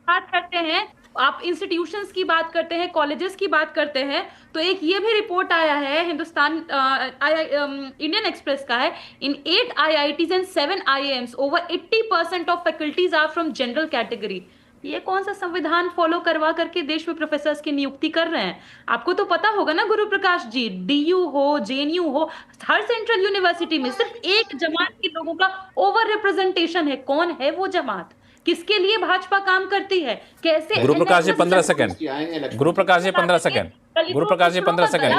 बात करते हैं, आप इंस्टीट्यूशंस की बात करते हैं, कॉलेजेस की बात करते हैं, तो एक ये भी रिपोर्ट आया है हिंदुस्तान इंडियन एक्सप्रेस का है, in 8 IITs and 7 IIMs over 80% of faculties are from general category. ये कौन सा संविधान फॉलो करवा करके देश में प्रोफेसर्स की नियुक्ति कर रहे हैं? आपको तो पता होगा ना गुरु प्रकाश जी, DU हो, JNU हो, हर सेंट्रल यूनिवर्सिटी में सिर्फ एक जमात के लोगों का ओवर रिप्रेजेंटेशन है। कौन है वो जमात? किसके लिए भाजपा काम करती है? कैसे? गुरु प्रकाश जी 15 सेकंड, गुरु प्रकाश जी 15 सेकंड, गुरु प्रकाश जी 15 सेकंड।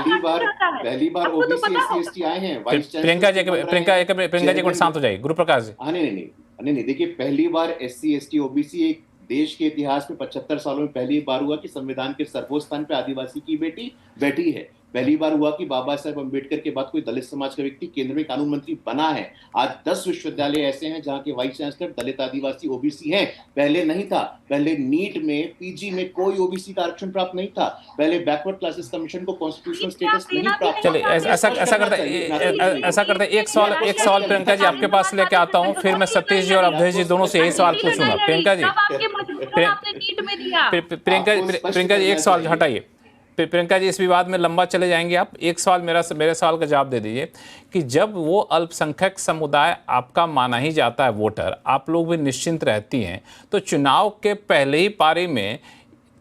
पहली बार ओबीसी SC/ST आए हैं। प्रियंका जी को शांत हो जाइए। गुरु प्रकाश जी, नहीं, देखिए, पहली बार SC/ST OBC एक देश के इतिहास में 75 सालों में पहली बार हुआ कि संविधान के सर्वोच्च स्थान पे आदिवासी की बेटी बैठी है। पहली बार हुआ कि बाबा साहेब अम्बेडकर के बाद कोई दलित समाज का व्यक्ति केंद्र में कानून मंत्री बना है। आज 10 विश्वविद्यालय ऐसे हैं जहां के वाइस चांसलर दलित, आदिवासी, OBC हैं। पहले नहीं था। पहले नीट में, PG में कोई OBC का आरक्षण प्राप्त नहीं था। पहले बैकवर्ड क्लासेस कमीशन को कॉन्स्टिट्यूशनल स्टेटस नहीं प्राप्त। चलिए ऐसा करते एक सवाल प्रियंका जी आपके पास लेके आता हूँ, फिर मैं सतीश जी और अवधेश जी दोनों से यही सवाल पूछूंगा। प्रियंका जी एक सवाल हटाइए। प्रियंका जी, इस विवाद में लंबा चले जाएंगे आप। एक सवाल मेरे सवाल का जवाब दे दीजिए कि जब वो अल्पसंख्यक समुदाय आपका माना ही जाता है वोटर, आप लोग भी निश्चिंत रहती हैं, तो चुनाव के पहले ही पारी में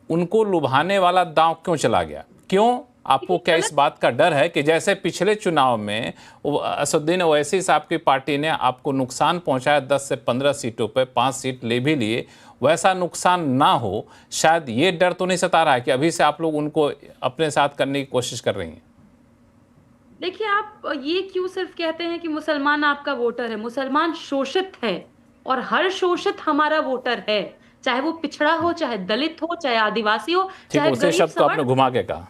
उनको लुभाने वाला दांव क्यों चला गया? क्यों? आपको क्या इस बात का डर है कि जैसे पिछले चुनाव में असदुद्दीन ओवैसी साहब की पार्टी ने आपको नुकसान पहुंचाया 10 से 15 सीटों पे, 5 सीट ले भी लिए, वैसा नुकसान ना हो? शायद ये डर तो नहीं सता रहा है कि अभी से आप लोग उनको अपने साथ करने की कोशिश कर रही हैं? देखिए, आप ये क्यों सिर्फ कहते हैं कि मुसलमान आपका वोटर है? मुसलमान शोषित है और हर शोषित हमारा वोटर है, चाहे वो पिछड़ा हो, चाहे दलित हो, चाहे आदिवासी हो, चाहे उसे गरीब शब्द को आपने सवर्ण, घुमा के कहा।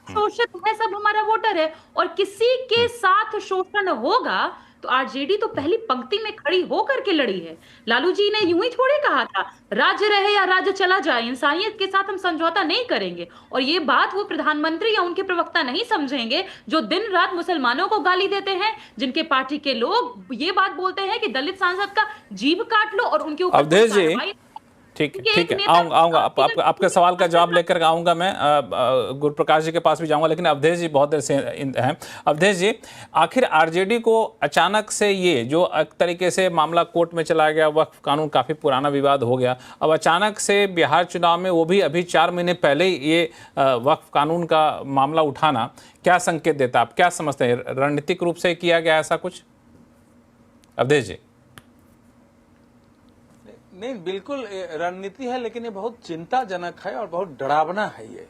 शोषित है, सब हमारा वोटर है। और किसी के साथ शोषण होगा तो आरजेडी तो पहली पंक्ति में खड़ी होकर के लड़ी है। लालू जी ने यूं ही थोड़े कहा था राज्य रहे या राज्य चला जाए, इंसानियत के साथ हम समझौता नहीं करेंगे। और ये बात वो प्रधानमंत्री या उनके प्रवक्ता नहीं समझेंगे जो दिन रात मुसलमानों को गाली देते हैं, जिनके पार्टी के लोग ये बात बोलते हैं कि दलित सांसद का जीभ काट लो और उनके ऊपर अवधेश जी, ठीक है, आऊंगा आपके सवाल का जवाब लेकर आऊंगा। मैं गुरुप्रकाश जी के पास भी जाऊंगा, लेकिन अवधेश जी बहुत देर से हैं। अवधेश जी, आखिर आरजेडी को अचानक से ये जो एक तरीके से मामला कोर्ट में चला गया, वक्फ कानून काफ़ी पुराना विवाद हो गया, अब अचानक से बिहार चुनाव में वो भी अभी 4 महीने पहले ही ये वक्फ कानून का मामला उठाना क्या संकेत देता? आप क्या समझते हैं, रणनीतिक रूप से किया गया ऐसा कुछ? अवधेश जी। नहीं, बिल्कुल रणनीति है, लेकिन ये बहुत चिंताजनक है और बहुत डरावना है ये,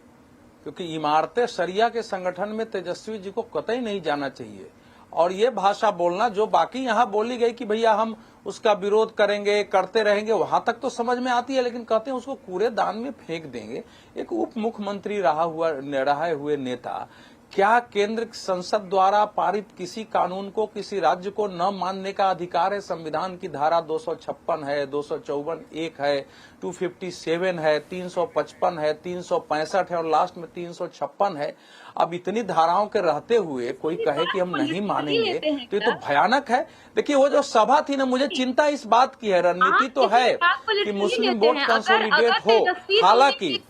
क्योंकि इमारतें शरिया के संगठन में तेजस्वी जी को कतई नहीं जाना चाहिए। और ये भाषा बोलना जो बाकी यहाँ बोली गई कि भैया हम उसका विरोध करेंगे, करते रहेंगे, वहां तक तो समझ में आती है, लेकिन कहते हैं उसको कूड़ेदान में फेंक देंगे। एक उप मुख्यमंत्री रहे हुए नेता क्या केंद्र संसद द्वारा पारित किसी कानून को किसी राज्य को न मानने का अधिकार है? संविधान की धारा 256 है, 254(1) है, 257 है, 355 है, 365 है और लास्ट में 356 है। अब इतनी धाराओं के रहते हुए कोई कहे कि हम नहीं मानेंगे तो ये तो भयानक है। देखिए, वो जो सभा थी ना, मुझे चिंता इस बात की है, रणनीति तो है कि मुस्लिम वोट कंसोलिडेट हो। हालांकि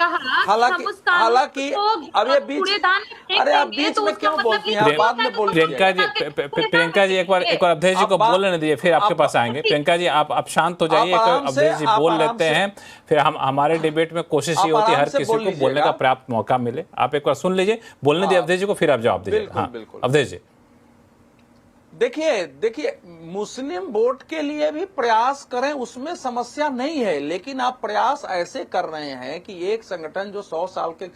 अब ये बीच, अरे आप बीच में क्यों बोलती हैं? आप बाद में बोलिए। प्रियंका जी एक बार अवधेश जी को बोलने दीजिए, फिर आपके पास आएंगे। प्रियंका जी आप शांत हो जाइए, अवधेश जी बोल लेते हैं, फिर हम हमारे डिबेट में कोशिश ये होती है हर किसी को बोलने का पर्याप्त मौका मिले। आप एक बार सुन लीजिए, बोलने दीजिए अवधेश जी को, फिर आप जवाब दीजिए। हाँ, अवधेश जी। देखिए, मुस्लिम वोट के लिए भी प्रयास करें, उसमें समस्या नहीं है, लेकिन आप प्रयास ऐसे कर रहे हैं कि एक संगठन जो 100 साल के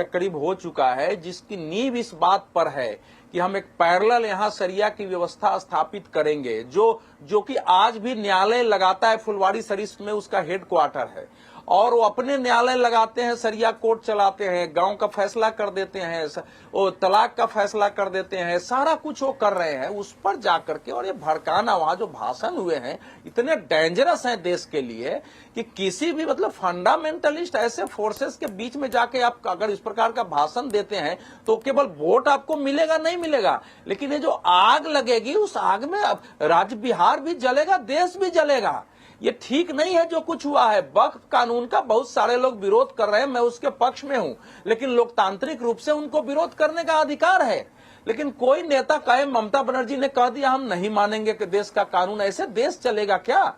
करीब हो चुका है, जिसकी नींव इस बात पर है कि हम एक पैरेलल यहाँ शरिया की व्यवस्था स्थापित करेंगे, जो कि आज भी न्यायालय लगाता है, फुलवाड़ी शरीफ में उसका हेडक्वार्टर है, और वो अपने न्यायालय लगाते हैं, शरिया कोर्ट चलाते हैं, गांव का फैसला कर देते हैं, वो तलाक का फैसला कर देते हैं, सारा कुछ वो कर रहे हैं। उस पर जाकर के और ये भड़काना, वहां जो भाषण हुए हैं इतने डेंजरस हैं देश के लिए कि किसी भी मतलब फंडामेंटलिस्ट ऐसे फोर्सेस के बीच में जाके आप अगर इस प्रकार का भाषण देते हैं तो केवल वोट आपको मिलेगा नहीं मिलेगा, लेकिन ये जो आग लगेगी उस आग में राज्य बिहार भी जलेगा, देश भी जलेगा। ये ठीक नहीं है जो कुछ हुआ है। वक्फ कानून का बहुत सारे लोग विरोध कर रहे हैं, मैं उसके पक्ष में हूं, लेकिन लोकतांत्रिक रूप से उनको विरोध करने का अधिकार है। लेकिन कोई नेता कहे, ममता बनर्जी ने कह दिया हम नहीं मानेंगे कि देश का कानून, ऐसे देश चलेगा क्या?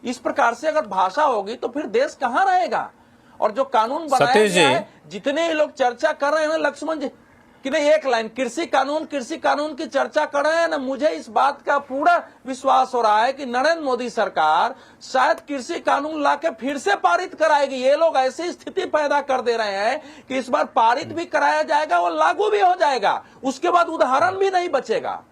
इस प्रकार से अगर भाषा होगी तो फिर देश कहां रहेगा? और जो कानून बनाया गया है, जितने ही लोग चर्चा कर रहे हैं ना लक्ष्मण जी, कि नहीं एक लाइन कृषि कानून की चर्चा कर रहे हैं ना, मुझे इस बात का पूरा विश्वास हो रहा है कि नरेंद्र मोदी सरकार शायद कृषि कानून लाके फिर से पारित कराएगी। ये लोग ऐसी स्थिति पैदा कर दे रहे हैं कि इस बार पारित भी कराया जाएगा और लागू भी हो जाएगा, उसके बाद उदाहरण भी नहीं बचेगा।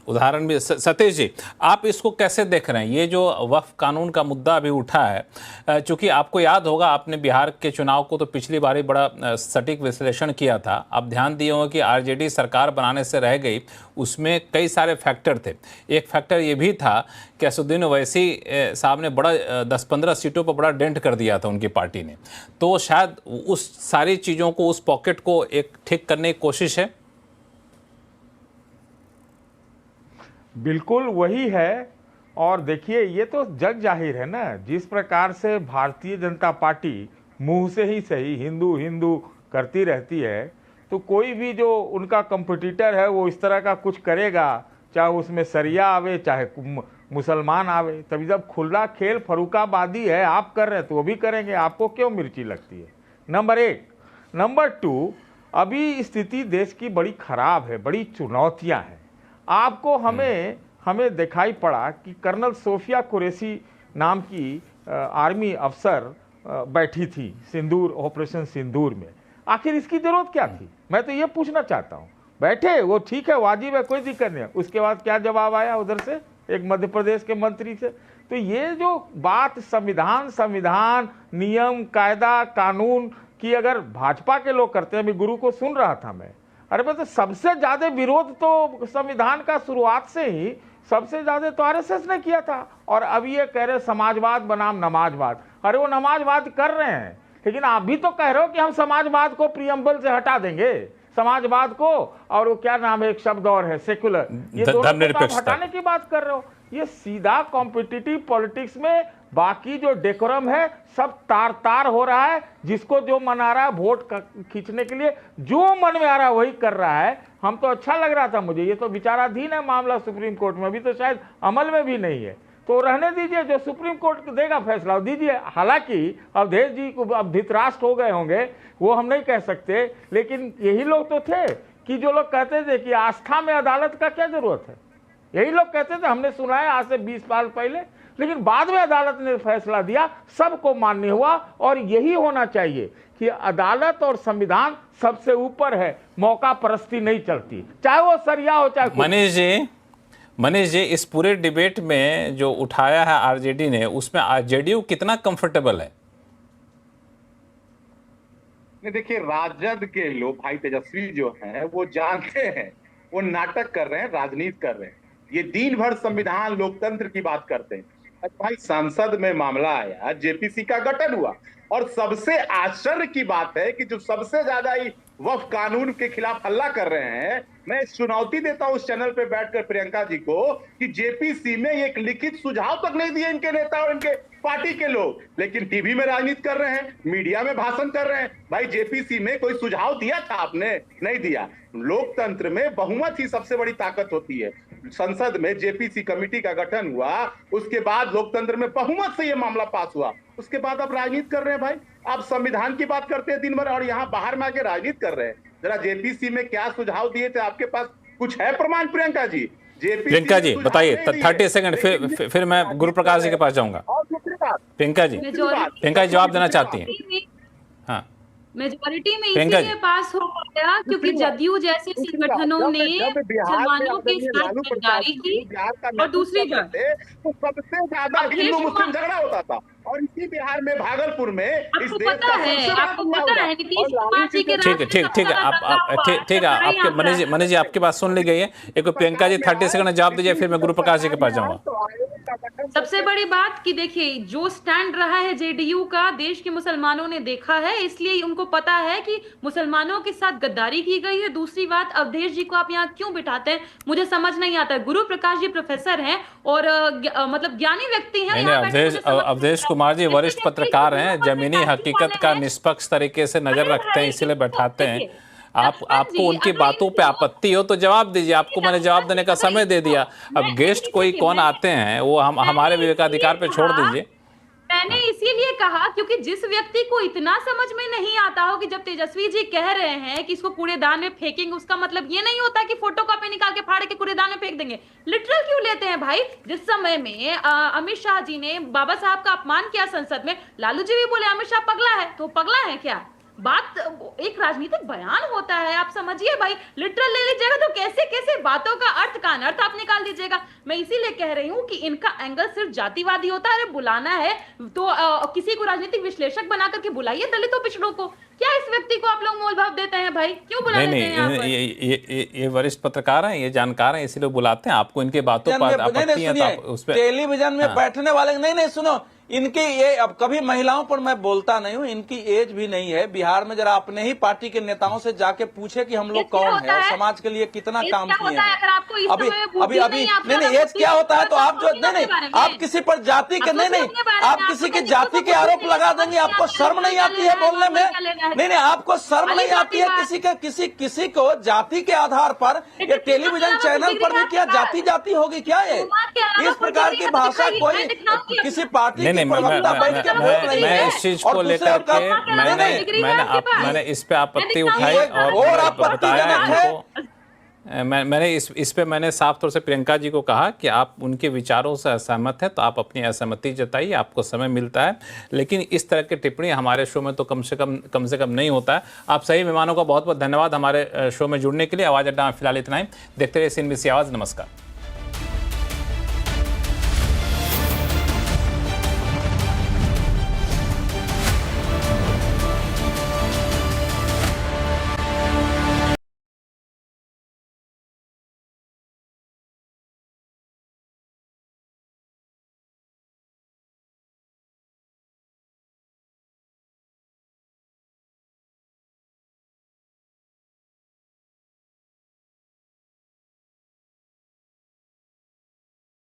उदाहरण भी। सतीश जी, आप इसको कैसे देख रहे हैं, ये जो वक्फ कानून का मुद्दा अभी उठा है? चूंकि आपको याद होगा, आपने बिहार के चुनाव को तो पिछली बार ही बड़ा सटीक विश्लेषण किया था। आप ध्यान दिए होंगे कि आरजेडी सरकार बनाने से रह गई, उसमें कई सारे फैक्टर थे। एक फैक्टर ये भी था कि असदुद्दीन ओवैसी साहब ने बड़ा 10-15 सीटों पर बड़ा डेंट कर दिया था उनकी पार्टी ने, तो शायद उस सारी चीज़ों को, उस पॉकेट को एक ठीक करने की कोशिश है। बिल्कुल वही है। और देखिए, ये तो जग जाहिर है ना, जिस प्रकार से भारतीय जनता पार्टी मुंह से ही सही हिंदू हिंदू करती रहती है, तो कोई भी जो उनका कंपटीटर है वो इस तरह का कुछ करेगा, चाहे उसमें शरिया आवे चाहे मुसलमान आवे। तभी जब खुला खेल फरुखाबादी है, आप कर रहे हैं तो वो भी करेंगे, आपको क्यों मिर्ची लगती है? नंबर 1। नंबर 2, अभी स्थिति देश की बड़ी खराब है, बड़ी चुनौतियां हैं। आपको हमें दिखाई पड़ा कि कर्नल सोफिया कुरैशी नाम की आर्मी अफसर बैठी थी सिंदूर, ऑपरेशन सिंदूर में। आखिर इसकी जरूरत क्या थी? मैं तो ये पूछना चाहता हूँ। बैठे वो ठीक है, वाजिब है, कोई दिक्कत नहीं है। उसके बाद क्या जवाब आया उधर से, एक मध्य प्रदेश के मंत्री से? तो ये जो बात संविधान नियम कायदा कानून की अगर भाजपा के लोग करते हैं, अभी गुरु को सुन रहा था मैं, अरे मैं तो सबसे ज्यादा विरोध तो संविधान का शुरुआत से ही सबसे ज्यादा तो आरएसएस ने किया था। और अब ये कह रहे समाजवाद बनाम नमाजवाद। अरे वो नमाजवाद कर रहे हैं, लेकिन आप भी तो कह रहे हो कि हम समाजवाद को प्रियम्बल से हटा देंगे, समाजवाद को, और वो क्या नाम है एक शब्द और है सेक्युलर, ये दोनों को हटाने की बात कर रहे हो। ये सीधा कॉम्पिटिटिव पॉलिटिक्स में बाकी जो डेकोरम है सब तार तार हो रहा है। जिसको जो मन आ रहा है वोट खींचने के लिए जो मन में आ रहा है वही कर रहा है। हम तो अच्छा लग रहा था मुझे, ये तो विचाराधीन है मामला सुप्रीम कोर्ट में, अभी तो शायद अमल में भी नहीं है, तो रहने दीजिए, जो सुप्रीम कोर्ट देगा फैसला दीजिए। हालांकि अवधेश जी को अब धृतराष्ट्र हो गए होंगे, वो हम नहीं कह सकते, लेकिन यही लोग तो थे कि जो लोग कहते थे कि आस्था में अदालत का क्या जरूरत है। यही लोग कहते थे, हमने सुना है आज से 20 साल पहले, लेकिन बाद में अदालत ने फैसला दिया, सबको मान्य हुआ। और यही होना चाहिए कि अदालत और संविधान सबसे ऊपर है, मौका परस्ती नहीं चलती, चाहे वो सरिया हो चाहे। मनीष जी, इस पूरे डिबेट में जो उठाया है आरजेडी ने, उसमें जेडीयू कितना कंफर्टेबल है? नहीं, देखिए राजद के लोग, भाई तेजस्वी जो हैं, वो जानते हैं वो नाटक कर रहे हैं, राजनीति कर रहे हैं। ये दिन भर संविधान लोकतंत्र की बात करते हैं। भाई संसद में मामला आया, जेपीसी का गठन हुआ, और सबसे आश्चर्य की बात है कि जो सबसे ज्यादा ही वक्फ कानून के खिलाफ हल्ला कर रहे हैं, मैं चुनौती देता हूं उस चैनल पे बैठकर प्रियंका जी को कि जेपीसी में एक लिखित सुझाव तक नहीं दिए इनके नेता और इनके पार्टी के लोग, लेकिन टीवी में राजनीति कर रहे हैं, मीडिया में भाषण कर रहे हैं। भाई जेपीसी में कोई सुझाव दिया था आपने? नहीं दिया। लोकतंत्र में बहुमत ही सबसे बड़ी ताकत होती है। संसद में जेपीसी कमेटी का गठन हुआ, उसके बाद लोकतंत्र में बहुमत से यह मामला पास हुआ, उसके बाद आप राजनीति कर रहे हैं। भाई आप संविधान की बात करते हैं दिन भर और यहाँ बाहर में आके राजनीति कर रहे हैं। जरा जेपीसी में क्या सुझाव दिए थे, आपके पास कुछ है प्रमाण? प्रियंका जी, प्रियंका जी बताइए, 30 सेकंड, फिर मैं गुरु प्रकाश जी के पास जाऊंगा। प्रियंका जी जवाब देना चाहती हैं? हाँ, मेजोरिटी में इसीलिए पास हो गया क्योंकि जदयू जैसे संगठनों ने मुसलमानों के साथ गद्दारी की। और दूसरी बात, तो सबसे ज्यादा हिंदू मुस्लिम झगड़ा होता था, और इसी बिहार में भागलपुर में आपको पता है नीतीश कुमार जी के ठीक है आपके मनीष जी आपकी बात सुन ली गई है। एक प्रियंका जी 30 सेकंड में जवाब दीजिए, फिर मैं गुरु प्रकाश जी के पास जाऊंगा। सबसे बड़ी बात कि देखिए जो स्टैंड रहा है जेडीयू का, देश के मुसलमानों ने देखा है, इसलिए उनको पता है कि मुसलमानों के साथ गद्दारी की गई है। दूसरी बात, अवधेश जी को आप यहाँ क्यों बिठाते हैं मुझे समझ नहीं आता है। गुरु प्रकाश जी प्रोफेसर हैं और मतलब ज्ञानी व्यक्ति हैं। अवधेश कुमार जी वरिष्ठ पत्रकार हैं, जमीनी हकीकत का निष्पक्ष तरीके से नजर रखते हैं, इसीलिए बैठाते हैं। आपको उनकी बातों पे आपत्ति हो तो जवाब दीजिए, आपको मैंने जवाब देने का समय दे दिया। अब गेस्ट कोई कौन आते हैं वो हमारे विवेकाधिकार पे छोड़ दीजिए। मैंने इसीलिए कहा क्योंकि जिस व्यक्ति को इतना समझ में नहीं आता हो कि जब तेजस्वी जी कह रहे हैं कि इसको कूड़ेदान में फेंकेंगे, उसका मतलब ये नहीं होता कि फोटोकॉपी निकाल के फाड़ के कूड़ेदान में फेंक देंगे। लिटरल क्यों लेते हैं भाई? जिस समय में अमित शाह जी ने बाबा साहब का अपमान किया संसद में, लालू जी भी बोले अमित शाह पगला है, तो पगला है क्या? बात एक राजनीतिक बयान होता है, आप समझिए भाई। लिटरल ले लीजिएगा तो कैसे कैसे बातों का अर्थ का अनर्थ आप निकाल दीजिएगा। मैं इसीलिए कह रही हूँ कि इनका एंगल सिर्फ जातिवादी होता है। अरे बुलाना है तो किसी को राजनीतिक विश्लेषक बना करके बुलाइए, दलितों पिछड़ों को। क्या इस व्यक्ति को आप लोग मोल भाव देते हैं भाई? क्यों बुला लेते हैं यहाँ पर? ये वरिष्ठ पत्रकार हैं, ये जानकार हैं, इसीलिए बुलाते हैं। आपको इनके बातों पर आपत्ति है तो उस पर टेलीविजन में बैठने वाले नहीं सुनो, इनकी ये अब कभी महिलाओं पर मैं बोलता नहीं हूँ, इनकी एज भी नहीं है। बिहार में जरा अपने ही पार्टी के नेताओं से जाके पूछे कि हम लोग कौन है और समाज के लिए कितना काम किए हैं। अभी नहीं एज क्या होता है तो आप जो नहीं आप किसी पर जाति के नहीं आप किसी की जाति के आरोप लगा देंगे। आपको शर्म नहीं आती है बोलने में? नहीं आपको शर्म नहीं आती है किसी को जाति के आधार पर ये टेलीविजन चैनल पर भी क्या जाति होगी क्या? ये इस प्रकार की भाषा कोई किसी पार्टी नहीं, प्रवक्ता बैठ के बोल रही मैं है इस चीज और को दूसरे लेकर के वक्ता- मैंने इस पे आपत्ति उठाई और और आपत्तिजनक बताया है। इनको। मैंने इस पे मैंने साफ तौर से प्रियंका जी को कहा कि आप उनके विचारों से असहमत हैं तो आप अपनी असहमति जताइए, आपको समय मिलता है, लेकिन इस तरह की टिप्पणी हमारे शो में तो कम से कम नहीं होता है। आप सभी मेहमानों का बहुत बहुत धन्यवाद हमारे शो में जुड़ने के लिए। आवाज़ अड्डा में फिलहाल इतना ही। देखते रहिए CNBC आवाज़। नमस्कार।